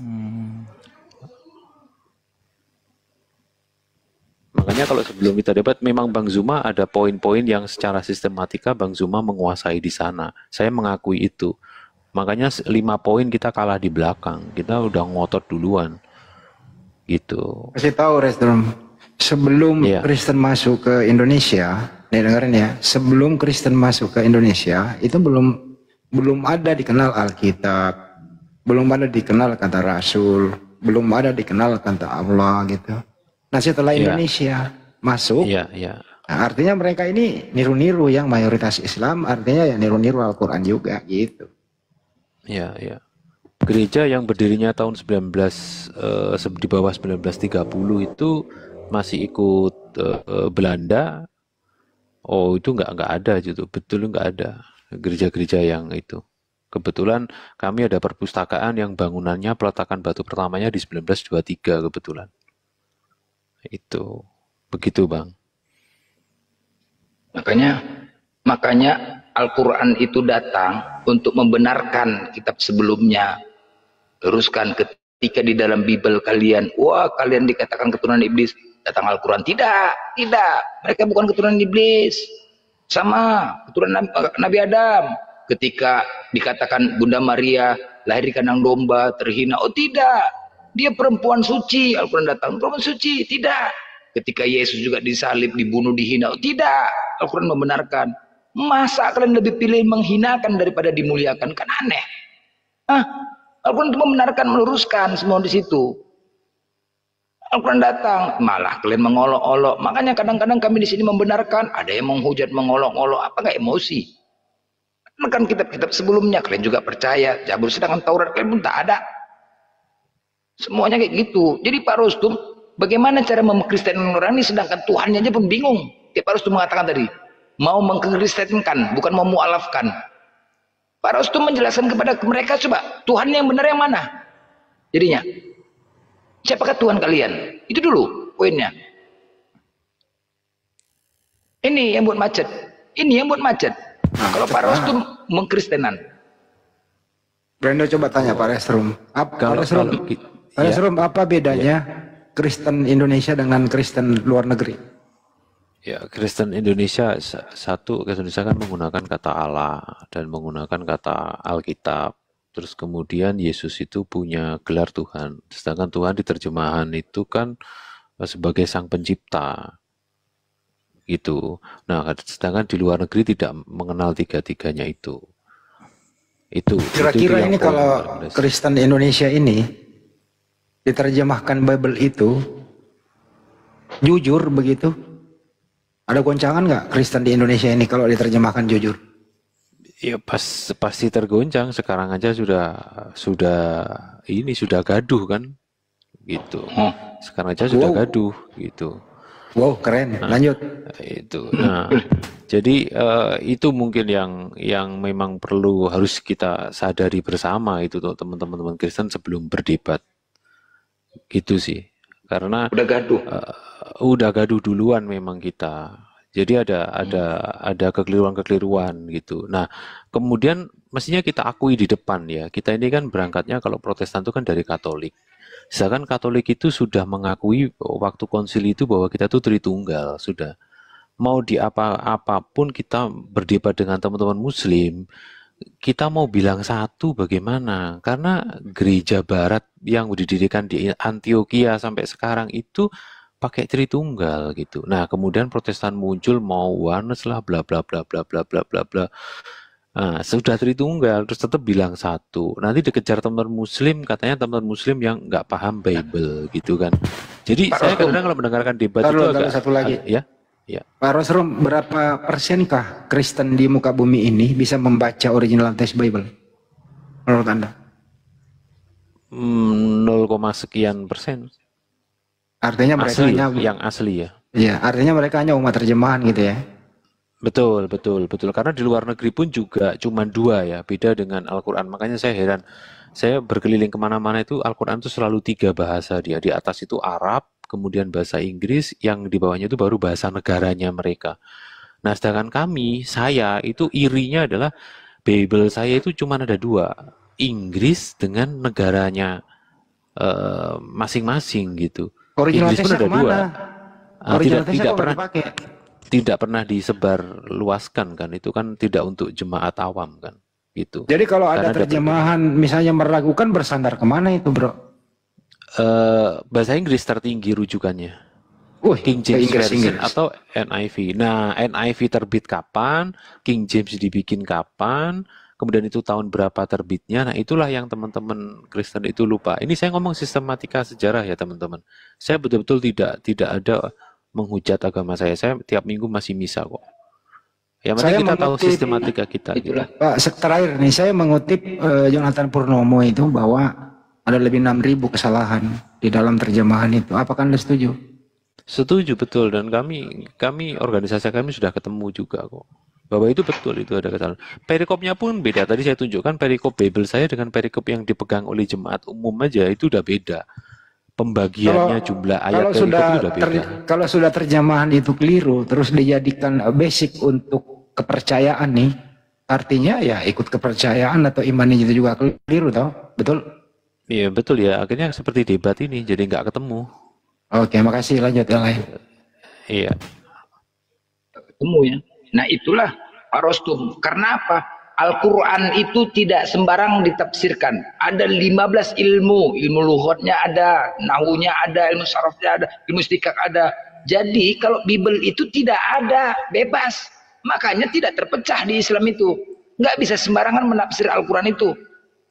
Makanya kalau sebelum kita debat, memang Bang Zuma ada poin-poin yang secara sistematika Bang Zuma menguasai di sana. Saya mengakui itu. Makanya 5 poin kita kalah di belakang. Kita udah ngotot duluan. Gitu. Kasih tahu Restrom, sebelum Kristen masuk ke Indonesia, nih dengerin ya, sebelum Kristen masuk ke Indonesia, itu belum ada dikenal Alkitab, belum ada dikenal kata Rasul, belum ada dikenal kata Allah gitu. Nah setelah Indonesia masuk, nah, artinya mereka ini niru-niru yang mayoritas Islam, artinya ya niru-niru Al-Quran juga gitu. Ya. Gereja yang berdirinya tahun di bawah 1930 itu masih ikut Belanda. Oh itu nggak ada gitu, betul nggak ada gereja-gereja yang itu. Kebetulan kami ada perpustakaan yang bangunannya peletakan batu pertamanya di 1923 kebetulan. Itu begitu Bang. Makanya Al-Quran itu datang untuk membenarkan kitab sebelumnya. Teruskan ketika di dalam Bible kalian, wah kalian dikatakan keturunan iblis, datang Al-Quran. Tidak, mereka bukan keturunan iblis, sama keturunan Nabi Adam. Ketika dikatakan Bunda Maria lahir di kandang domba, terhina, oh tidak, dia perempuan suci. Al-Quran datang, perempuan suci, tidak. Ketika Yesus juga disalib, dibunuh, dihina, oh tidak, Al-Quran membenarkan. Masa kalian lebih pilih menghinakan daripada dimuliakan? Kan aneh. Al-Quran itu membenarkan, meluruskan semua di situ. Al-Quran datang, malah kalian mengolok-olok. Makanya kadang-kadang kami di sini membenarkan, ada yang menghujat, mengolok-olok, apa nggak emosi? Kan kitab-kitab sebelumnya kalian juga percaya, Zabur, sedangkan Taurat kalian pun tak ada. Semuanya kayak gitu. Jadi Pak Rustum, bagaimana cara mengkristenkan orang ini sedangkan Tuhannya aja pun bingung? Kayak Pak Rustum mengatakan tadi, mau mengkristenkan, bukan mau mualafkan. Pak Rustum menjelaskan kepada mereka, coba Tuhan yang benar yang mana? Jadinya, siapakah Tuhan kalian? Itu dulu poinnya. Ini yang buat macet. Kalau Pak Rustum mengkristenan. Brando coba tanya Pak Resrum. Pak Resrum, apa bedanya Kristen Indonesia dengan Kristen luar negeri? Ya, Kristen Indonesia Kristen Indonesia kan menggunakan kata Allah dan menggunakan kata Alkitab. Terus kemudian Yesus itu punya gelar Tuhan. Sedangkan Tuhan di terjemahan itu kan sebagai Sang Pencipta. Gitu. Nah, sedangkan di luar negeri tidak mengenal tiga-tiganya itu. Kira-kira ini kalau Kristen Indonesia ini diterjemahkan Bible itu jujur begitu? Ada goncangan nggak Kristen di Indonesia ini kalau diterjemahkan jujur? Ya pasti tergoncang. Sekarang aja sudah gaduh kan, gitu. Sekarang aja sudah gaduh, gitu. Wow, keren. Lanjut. Itu. Nah, jadi itu mungkin yang memang harus kita sadari bersama itu tuh teman-teman Kristen sebelum berdebat. Gitu sih. Karena udah gaduh duluan memang kita. Jadi ada kekeliruan-kekeliruan gitu. Nah, kemudian mestinya kita akui di depan ya. Kita ini kan berangkatnya kalau Protestan itu kan dari Katolik. Sedangkan Katolik itu sudah mengakui waktu konsili itu bahwa kita itu Tritunggal, sudah. Mau di apapun kita berdebat dengan teman-teman Muslim, kita mau bilang satu bagaimana? Karena gereja Barat yang didirikan di Antioquia sampai sekarang itu pakai Tritunggal gitu. Nah, kemudian Protestan muncul mau oneness lah bla bla bla bla bla bla bla bla. Nah, sudah Tritunggal terus tetap bilang satu. Nanti dikejar teman Muslim, katanya teman Muslim yang nggak paham Bible gitu kan. Jadi Pak saya Rostum, kadang-kadang kalau mendengarkan debat itu taruh agak satu lagi. ya. Ya. Pak Rosrum, berapa persenkah Kristen di muka bumi ini bisa membaca original text Bible? Menurut Anda? 0, sekian persen. Artinya mereka Asli, hanya yang asli ya. ya, artinya mereka hanya umat terjemahan gitu ya. Betul, betul, betul. Karena di luar negeri pun juga cuma 2 ya, beda dengan Al-Quran. Makanya saya heran, saya berkeliling kemana-mana itu Al-Quran itu selalu 3 bahasa dia. Di atas itu Arab, kemudian bahasa Inggris, yang di bawahnya itu baru bahasa negaranya mereka. Nah, sedangkan saya itu irinya adalah Bible saya itu cuma ada 2, Inggris dengan negaranya masing-masing gitu. Original Inggris pun text ada 2. kemana? Original Tidak text kok pernah dipakai? tidak pernah disebar luaskan kan, itu kan tidak untuk jemaat awam kan gitu. Jadi kalau ada Karena terjemahan misalnya meragukan, bersandar kemana itu, bro? bahasa Inggris tertinggi rujukannya, King Ke James Inggris, Version atau NIV. Nah, NIV terbit kapan, King James dibikin kapan, kemudian itu tahun berapa terbitnya. Nah, itulah yang teman-teman Kristen itu lupa. Ini saya ngomong sistematika sejarah ya teman-teman. Saya betul-betul tidak ada menghujat agama saya. Saya tiap minggu masih misa kok. Yang penting Saya kita tahu mengutip- sistematika kita gitu. Pak, terakhir nih saya mengutip Jonathan Purnomo itu bahwa ada lebih 6.000 kesalahan di dalam terjemahan itu. Apakah Anda setuju? Setuju, betul. Dan kami organisasi kami sudah ketemu juga kok, bahwa itu betul, itu ada kesalahan. Perikopnya pun beda. Tadi saya tunjukkan perikop Bible saya dengan perikop yang dipegang oleh jemaat umum aja itu udah beda. Pembagiannya, jumlah ayat perikop itu udah beda. Kalau sudah terjemahan itu keliru, terus dijadikan basic untuk kepercayaan nih, artinya ya ikut kepercayaan atau imannya itu juga keliru, tau? Betul? Iya betul ya. Akhirnya seperti debat ini jadi nggak ketemu. Oke, makasih. Lanjut yang lain. Iya. Ketemu ya. Nah itulah Pak Rostum. Karena apa? Al-Quran itu tidak sembarang ditafsirkan. Ada 15 ilmu. Ilmu lughotnya ada, nahunya ada, ilmu sarafnya ada, ilmu istikak ada. Jadi kalau Bible itu tidak ada, bebas. Makanya tidak terpecah di Islam itu. Nggak bisa sembarangan menafsir Al-Quran itu.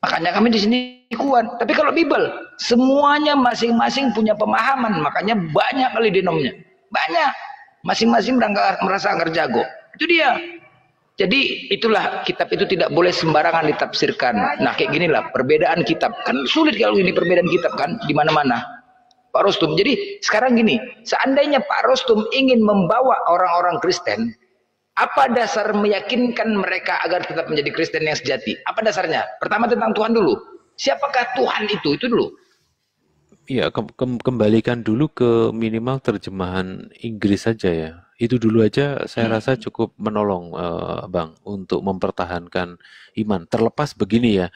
Makanya kami di sini kuat. Tapi kalau Bible, semuanya masing-masing punya pemahaman. Makanya banyak kali denomnya. Banyak. Masing-masing merasa anggar jago. Itu dia. Jadi itulah kitab itu tidak boleh sembarangan ditafsirkan. Nah kayak ginilah perbedaan kitab. Kan sulit kalau ini perbedaan kitab kan di mana-mana. Pak Rostum. Jadi sekarang gini, seandainya Pak Rostum ingin membawa orang-orang Kristen, apa dasar meyakinkan mereka agar tetap menjadi Kristen yang sejati? Apa dasarnya? Pertama tentang Tuhan dulu. Siapakah Tuhan itu? Itu dulu. Iya, kembalikan dulu ke minimal terjemahan Inggris saja ya. Itu dulu aja saya rasa cukup menolong, Bang, untuk mempertahankan iman. Terlepas begini ya,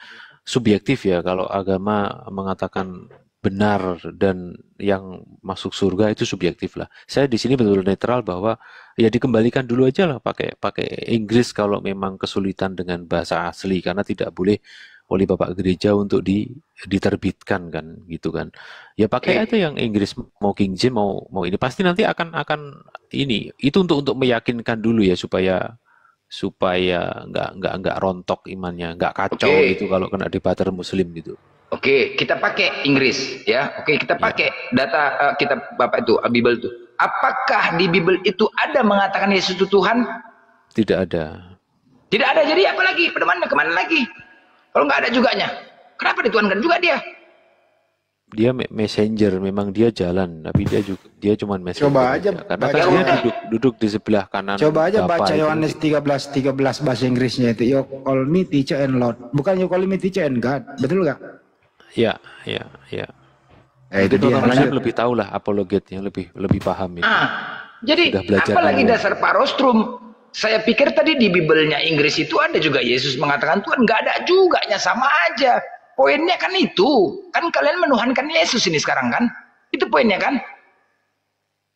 subjektif ya, kalau agama mengatakan benar dan yang masuk surga itu subjektif lah. Saya di sini betul-betul netral bahwa ya dikembalikan dulu aja lah pakai Inggris kalau memang kesulitan dengan bahasa asli, karena tidak boleh oleh Bapak Gereja untuk diterbitkan kan gitu kan. Ya pakai aja yang Inggris, mau King James mau ini pasti nanti akan ini itu untuk meyakinkan dulu ya supaya nggak rontok imannya, nggak kacau gitu kalau kena debater Muslim gitu. Oke, kita pakai Inggris ya. Oke, kita pakai data kitab Bapak itu, Bible itu. Apakah di Bible itu ada mengatakan Yesus itu Tuhan? Tidak ada. Tidak ada. Jadi apa lagi? Kemana lagi? Kalau nggak ada juganya, kenapa dituankan juga dia? Dia messenger, memang dia jalan, tapi dia cuma messenger. Coba aja karena kan dia duduk di sebelah kanan. Coba aja baca itu. Yohanes 13 bahasa Inggrisnya itu. You call me teacher and Lord. Bukan you call me teacher and God. Betul nggak? Ya. Itu dia. Muslim lebih tahu lah apologetnya, lebih paham itu. Jadi apalagi dasar Pak Rostrum? Saya pikir tadi di Bible-nya Inggris itu ada juga Yesus mengatakan Tuhan, nggak ada juganya, sama aja. Poinnya kan itu, kan kalian menuhankan Yesus ini sekarang kan? Itu poinnya kan?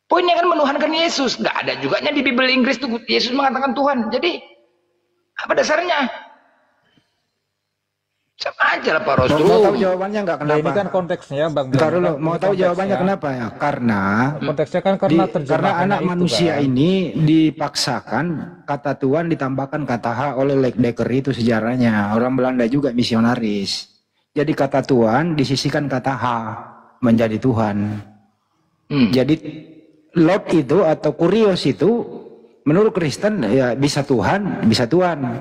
Poinnya kan menuhankan Yesus, nggak ada juganya di Bible Inggris itu Yesus mengatakan Tuhan. Jadi apa dasarnya? Sama aja lah Pak Mau tahu Rostum. jawabannya nggak Nah, ini kenapa? kan konteksnya Bang Bentar Ben. dulu, Ini mau tahu jawabannya konteksnya. kenapa ya? Karena Konteksnya kan karena karena terjemahannya anak itu manusia kan. ini dipaksakan kata Tuhan ditambahkan kata H oleh Leckdecker, itu sejarahnya. Orang Belanda juga misionaris. Jadi kata Tuhan disisihkan kata H menjadi Tuhan. Jadi Lord itu atau Kurios itu menurut Kristen ya bisa Tuhan, bisa Tuhan.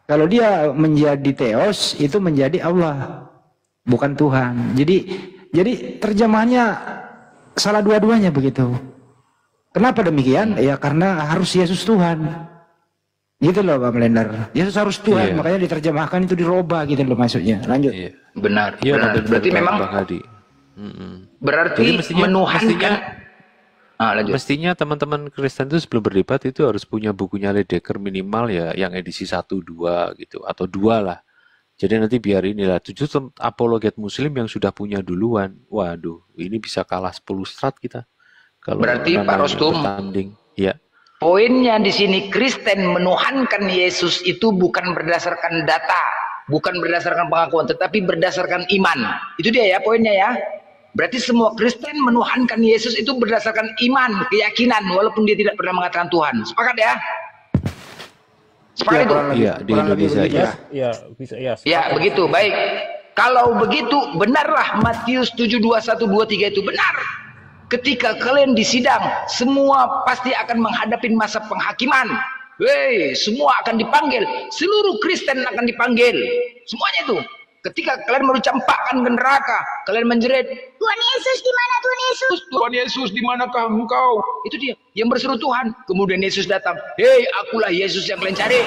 Kalau dia menjadi Theos itu menjadi Allah, bukan Tuhan. Jadi terjemahannya salah dua-duanya begitu. Kenapa demikian? Ya karena harus Yesus Tuhan. Gitu loh Pak Melender. Yesus harus Tuhan, Iya. makanya diterjemahkan itu dirubah gitu loh maksudnya. Lanjut. Iya. Benar, Iya, benar. benar, Berarti Bang memang Hadi. berarti Jadi mestinya menuhankan. Lanjut. mestinya teman-teman Kristen itu sebelum berdebat itu harus punya bukunya Leckdecker minimal ya yang edisi 1, 2 gitu atau 2 lah. Jadi nanti biar inilah justru apologet muslim yang sudah punya duluan. Waduh, ini bisa kalah 10 strat kita. Kalau Berarti Pak namanya Rostum, bertanding. Ya. poinnya di sini Kristen menuhankan Yesus itu bukan berdasarkan data, bukan berdasarkan pengakuan, tetapi berdasarkan iman. Itu dia ya poinnya ya. Berarti semua Kristen menuhankan Yesus itu berdasarkan iman, keyakinan, walaupun dia tidak pernah mengatakan Tuhan. Sepakat ya? Sepakat itu? Iya, di Indonesia ya. Ya, bisa ya. Ya, begitu. Baik. Kalau begitu, benarlah Matius 7:21-23 itu benar. Ketika kalian disidang, semua pasti akan menghadapi masa penghakiman. Hei, semua akan dipanggil. Seluruh Kristen akan dipanggil. Semuanya itu. Ketika kalian baru campakkan ke neraka, kalian menjerit, Tuhan Yesus, di mana Tuhan Yesus? Tuhan Yesus, di manakah engkau? Itu dia, yang berseru Tuhan. Kemudian Yesus datang. Hei, akulah Yesus yang kalian cari.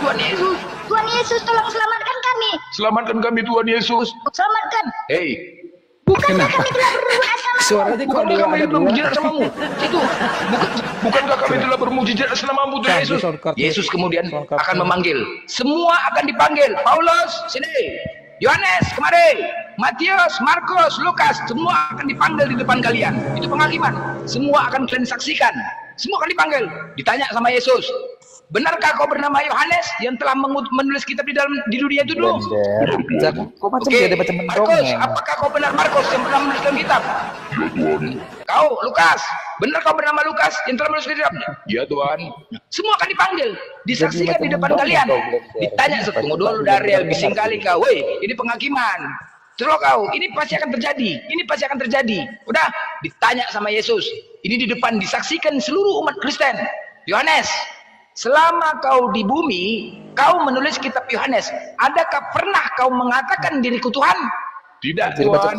Tuhan Yesus. Tuhan Yesus, tolong selamatkan kami. Selamatkan kami Tuhan Yesus. Selamatkan. Hei, Bukankah kami telah berbuat sama? Suaranya kok bukankah dia kami ada telah dua? bermujizat selamamu? Itu. Bukankah kami telah bermujizat selamamu Tuhan Nah, Yesus? soundcard- Yesus kemudian soundcard- akan memanggil. Semua akan dipanggil. Paulus, sini. Yohanes, kemari. Matius, Markus, Lukas, semua akan dipanggil di depan kalian. Itu penghakiman. Semua akan kalian saksikan. Semua akan dipanggil. Ditanya sama Yesus. Benarkah kau bernama Yohanes yang telah menulis kitab di dunia itu dulu? Kok macam Oke, dia baca Markus, mendongeng? apakah kau benar Markus yang pernah menuliskan kitab? Kau, Lukas, benar kau bernama Lukas yang telah menuliskan kitab? Ya Tuhan. Semua akan dipanggil, disaksikan di depan kalian. Ditanya, tunggu dulu Dariel, bising kali kau. Woi, ini penghakiman. Terus kau, ini pasti akan terjadi. Ini pasti akan terjadi. Udah, ditanya sama Yesus. Ini di depan disaksikan seluruh umat Kristen. Yohanes, selama kau di bumi, kau menulis kitab Yohanes. Adakah pernah kau mengatakan diriku Tuhan? Tidak, Tuhan.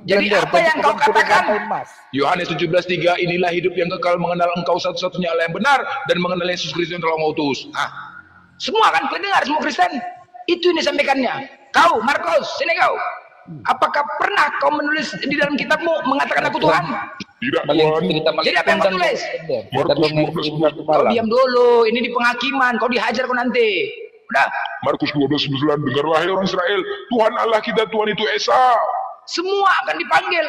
Jadi apa yang kau katakan? Yohanes 17:3, inilah hidup yang kekal, mengenal engkau satu-satunya Allah yang benar dan mengenal Yesus Kristus yang telah mengutus. Semua akan mendengar, semua Kristen. Itu yang disampaikannya. Kau, Markus, sini kau. Apakah pernah kau menulis di dalam kitabmu mengatakan aku Tuhan? Tidak, Tuhan. Jadi apa yang kau tulis? Kau diam dulu, ini di penghakiman, kau dihajar kau nanti. Udah. Markus 12:9, dengarlah hai orang Israel, Tuhan Allah kita, Tuhan itu Esa. Semua akan dipanggil.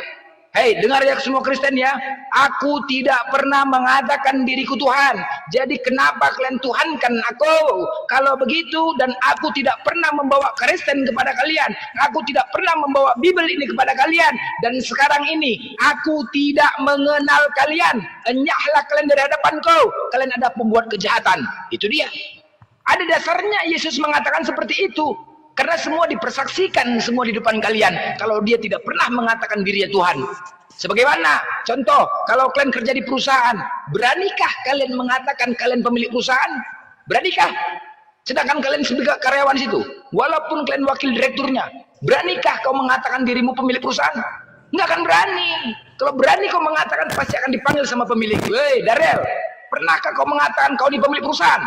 Hei, dengar ya semua Kristen ya. Aku tidak pernah mengatakan diriku Tuhan. Jadi kenapa kalian Tuhankan aku? Kalau begitu, dan aku tidak pernah membawa Kristen kepada kalian. Aku tidak pernah membawa Bible ini kepada kalian. Dan sekarang ini, aku tidak mengenal kalian. Enyahlah kalian dari hadapanku. Kalian ada pembuat kejahatan. Itu dia. Ada dasarnya Yesus mengatakan seperti itu. Karena semua dipersaksikan semua di depan kalian. Kalau dia tidak pernah mengatakan dirinya Tuhan. Sebagaimana? Contoh, kalau kalian kerja di perusahaan, beranikah kalian mengatakan kalian pemilik perusahaan? Beranikah? Sedangkan kalian sebagai karyawan situ, walaupun kalian wakil direkturnya, beranikah kau mengatakan dirimu pemilik perusahaan? Nggak akan berani. Kalau berani kau mengatakan, pasti akan dipanggil sama pemilik. Woi, Darel, pernahkah kau mengatakan kau di pemilik perusahaan?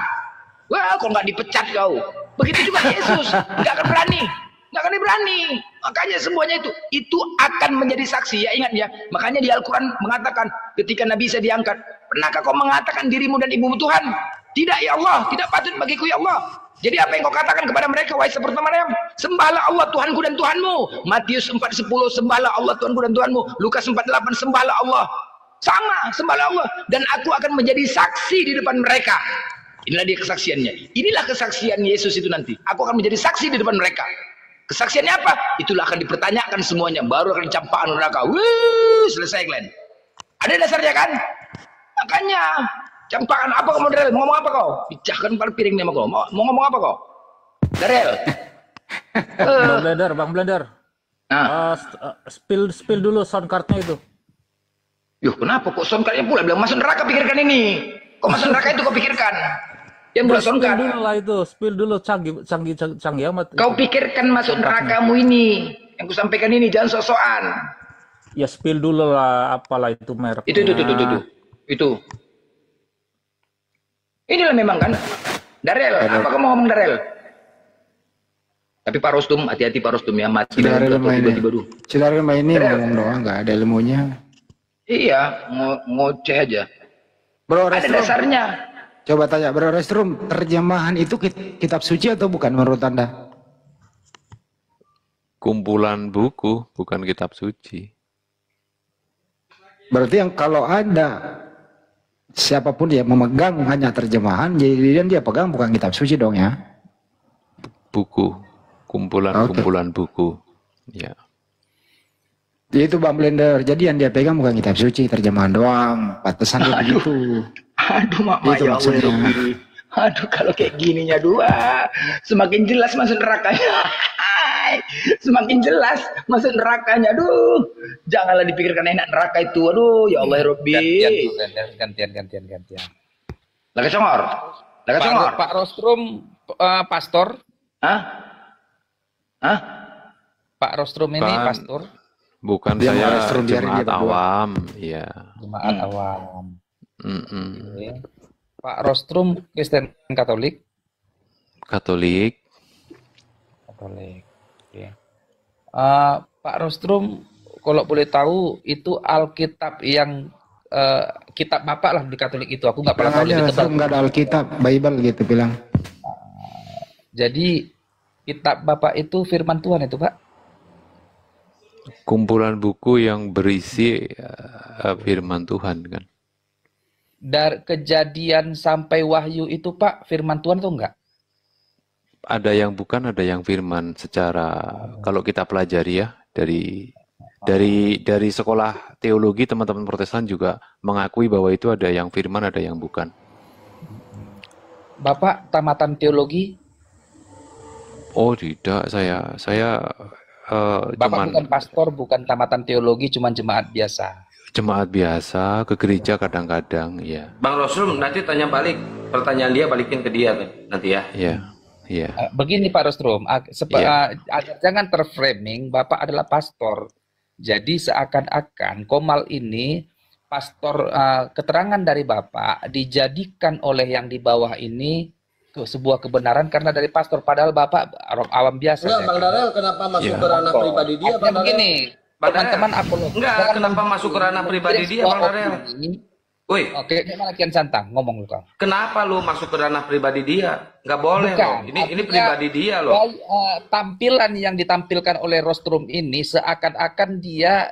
Wah, kok nggak dipecat kau? Begitu juga Yesus, nggak akan berani, nggak akan berani. Makanya semuanya itu akan menjadi saksi. Ya ingat ya, makanya di Al-Quran mengatakan ketika Nabi Isa diangkat, pernahkah kau mengatakan dirimu dan ibumu Tuhan? Tidak ya Allah, tidak patut bagiku ya Allah. Jadi apa yang kau katakan kepada mereka, wahai seperti Maryam? Sembahlah Allah Tuhanku dan Tuhanmu. Matius 4:10, sembahlah Allah Tuhanku dan Tuhanmu. Lukas 4:8, sembahlah Allah. Sama, sembahlah Allah. Dan aku akan menjadi saksi di depan mereka. Inilah dia kesaksiannya. Inilah kesaksian Yesus itu nanti. Aku akan menjadi saksi di depan mereka. Kesaksiannya apa? Itulah akan dipertanyakan semuanya. Baru akan dicampakkan neraka. Wih, selesai kalian. Ada dasarnya kan? Makanya campakan apa kau Darel? Mau ngomong apa kau? Pecahkan kepala piring nih sama kau. Mau ngomong apa kau? Darel. Bang Blender. Spill dulu sound cardnya itu. Yuh, kenapa kok sound cardnya pula bilang masuk neraka pikirkan ini? Kok masuk neraka itu kau pikirkan? Yang buat sound card. Spill dulu lah itu, spill dulu canggih amat. Kau pikirkan masuk nerakamu ini, yang kusampaikan ini jangan sok-sokan. Ya spill dulu lah, apalah itu merek. Itu. Inilah memang kan. Darel, apa kamu ngomong Darel? Tapi Pak Rostum, hati-hati Pak Rostum ya, mati tiba-tiba. Darel main ini ngomong doang, nggak ada ilmunya. Iya, ngoceh aja. Bro, ada dasarnya. Coba tanya, Bro Restrum, terjemahan itu kitab suci atau bukan menurut Anda? Kumpulan buku, bukan kitab suci. Berarti yang kalau ada siapapun dia memegang hanya terjemahan, jadi dia pegang bukan kitab suci dong ya? Buku, kumpulan buku. Ya. Itu Bang Blender, jadi yang dia pegang bukan kitab suci, terjemahan doang, pantesan dia begitu. Aduh mama ya Allah. Aduh kalau kayak gininya semakin jelas masuk nerakanya. Semakin jelas masuk nerakanya. Aduh, janganlah dipikirkan enak neraka itu. Aduh, ya Allah ya Rabbi. Gantian. Lagi congor. Pak Rostrum pastor? Hah? Pak Rostrum ini pastor? Bukan saya jemaat awam, ya. Jemaat awam. Okay. Pak Rostrum Kristen Katolik? Katolik. Oke. Pak Rostrum, kalau boleh tahu itu Alkitab yang kitab Bapak lah di Katolik itu. Aku nggak pernah tahu lebih tebal. Nggak ada Alkitab, Bible gitu bilang. Jadi kitab Bapak itu firman Tuhan itu, Pak? Kumpulan buku yang berisi firman Tuhan kan. Dari Kejadian sampai Wahyu itu Pak firman Tuhan atau enggak? Ada yang bukan, ada yang firman. Secara kalau kita pelajari ya dari sekolah teologi, teman-teman Protestan juga mengakui bahwa itu ada yang firman, ada yang bukan. Bapak tamatan teologi? Oh tidak, saya Bapak bukan pastor, bukan tamatan teologi, cuman jemaat biasa. Jemaat biasa, ke gereja kadang-kadang, ya. Bang Rostrum, nanti tanya balik, pertanyaan dia balikin ke dia nanti ya. Iya. Begini Pak Rostrum, agar jangan terframing Bapak adalah pastor. Jadi seakan-akan Komal ini pastor, keterangan dari Bapak dijadikan oleh yang di bawah ini sebuah kebenaran karena dari pastor, padahal Bapak orang awam biasa. Enggak, Bang Darel kenapa masuk ke ranah pribadi dia, Bang Darel? Begini, teman-teman enggak, kenapa masuk ke ranah pribadi dia, Bang Darel? Woi. Oke, gimana Kian Santang? Ngomong lu, Kang. Kenapa lu masuk ke ranah pribadi dia? Nggak boleh loh. Ini pribadi dia loh. Tampilan yang ditampilkan oleh Rostrum ini seakan-akan dia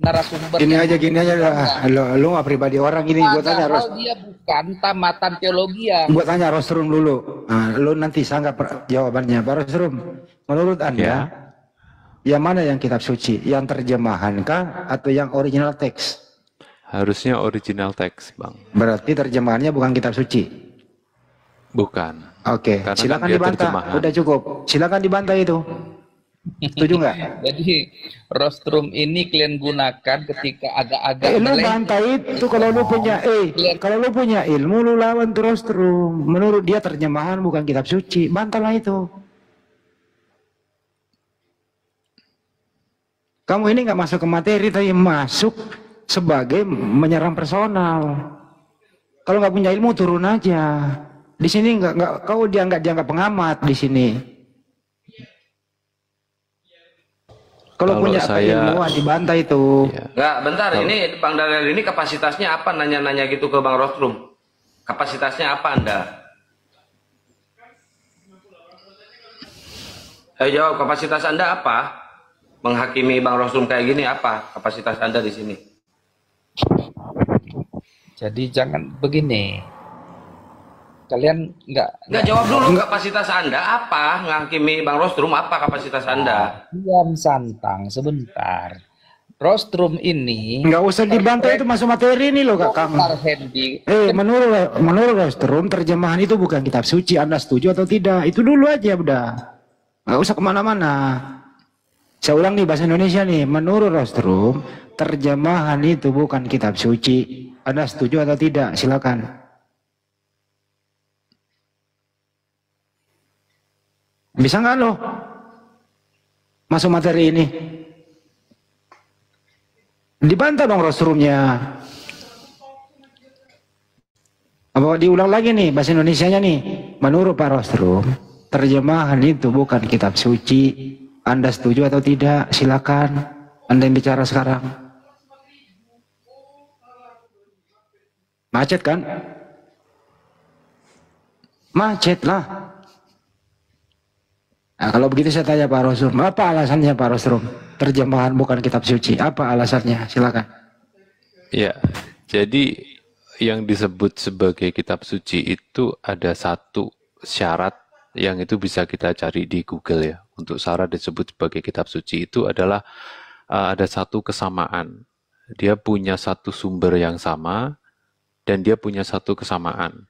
narasumber. Gini aja lu nggak pribadi orang ini. Gue tanya dia bukan tamatan teologi ya. Gue tanya Rostrum dulu. Lu nanti sanggap jawabannya. Pak Rostrum, menurut Anda yang mana yang kitab suci? Yang terjemahan kah atau yang original teks? Harusnya original teks, Bang. Berarti terjemahannya bukan kitab suci? Bukan. Oke, silakan dibantah. Udah cukup. Silakan dibantah itu. Setuju nggak? Jadi Rostrum ini kalian gunakan ketika agak-agak lu bantah itu kalau lu punya kalau lu punya ilmu lu lawan tuh Rostrum. Menurut dia terjemahan bukan kitab suci. Bantahlah itu. Kamu ini nggak masuk ke materi tapi masuk sebagai menyerang personal. Kalau nggak punya ilmu turun aja. Di sini nggak kau dianggap pengamat di sini. Kalau punya ilmuwan dibantah itu. Nggak, bentar. Ini Bang Darel ini kapasitasnya apa? Nanya-nanya gitu ke Bang Rostrum. Kapasitasnya apa Anda? Ayo jawab, kapasitas Anda apa? Menghakimi Bang Rostrum kayak gini apa? Kapasitas Anda di sini? Jadi jangan begini. kalian Nggak jawab dulu kapasitas Anda apa? Ngakimi Bang Rostrum apa kapasitas Anda? diam santang sebentar. Rostrum ini Nggak usah dibantah, itu masuk materi ini loh Kang. Menurut Rostrum terjemahan itu bukan kitab suci. Anda setuju atau tidak? Itu dulu aja udah. Nggak usah kemana-mana. Saya ulang nih bahasa Indonesia nih. Menurut Rostrum terjemahan itu bukan kitab suci. Anda setuju atau tidak? Silakan. Bisa nggak lo masuk materi ini? Dibantah dong Rostrumnya. Apa diulang lagi nih bahasa Indonesianya nih? Menurut Pak Rostrum, terjemahan itu bukan kitab suci. Anda setuju atau tidak? Silakan. Anda yang bicara sekarang. Macet kan? Macet lah. Nah, kalau begitu saya tanya Pak Rostrum, apa alasannya Pak Rostrum? Terjemahan bukan kitab suci, apa alasannya? Silakan. Ya, jadi yang disebut sebagai kitab suci itu ada satu syarat yang itu bisa kita cari di Google ya. Untuk syarat disebut sebagai kitab suci itu adalah ada satu kesamaan. Dia punya satu sumber yang sama dan dia punya satu kesamaan.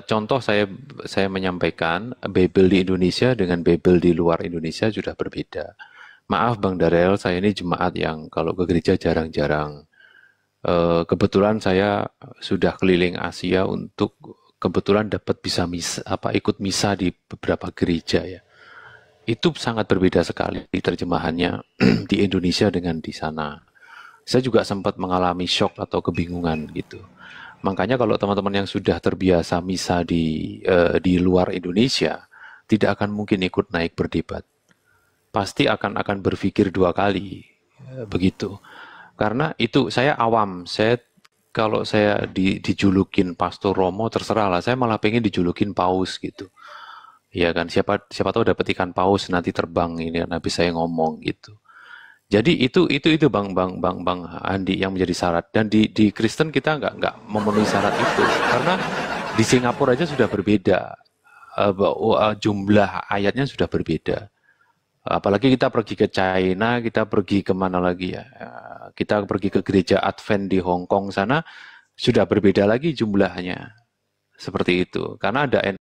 Contoh saya menyampaikan Bible di Indonesia dengan Bible di luar Indonesia sudah berbeda. Maaf Bang Darel, saya ini jemaat yang kalau ke gereja jarang-jarang. Kebetulan saya sudah keliling Asia untuk kebetulan dapat bisa ikut misa di beberapa gereja ya. Itu sangat berbeda sekali terjemahannya di Indonesia dengan di sana. Saya juga sempat mengalami shock atau kebingungan gitu. Makanya kalau teman-teman yang sudah terbiasa misa di luar Indonesia, tidak akan mungkin ikut naik berdebat. Pasti akan berpikir dua kali, begitu. Karena itu saya awam, kalau saya dijulukin Pastor Romo terserah lah, saya malah pengen dijulukin Paus gitu. Ya kan, siapa tahu dapat ikan paus nanti terbang ini, nanti saya ngomong gitu. Jadi itu Bang Andi yang menjadi syarat, dan di Kristen kita nggak memenuhi syarat itu karena di Singapura aja sudah berbeda, jumlah ayatnya sudah berbeda. Apalagi kita pergi ke China, kita pergi kemana lagi ya? Kita pergi ke gereja Advent di Hong Kong sana sudah berbeda lagi jumlahnya, seperti itu karena ada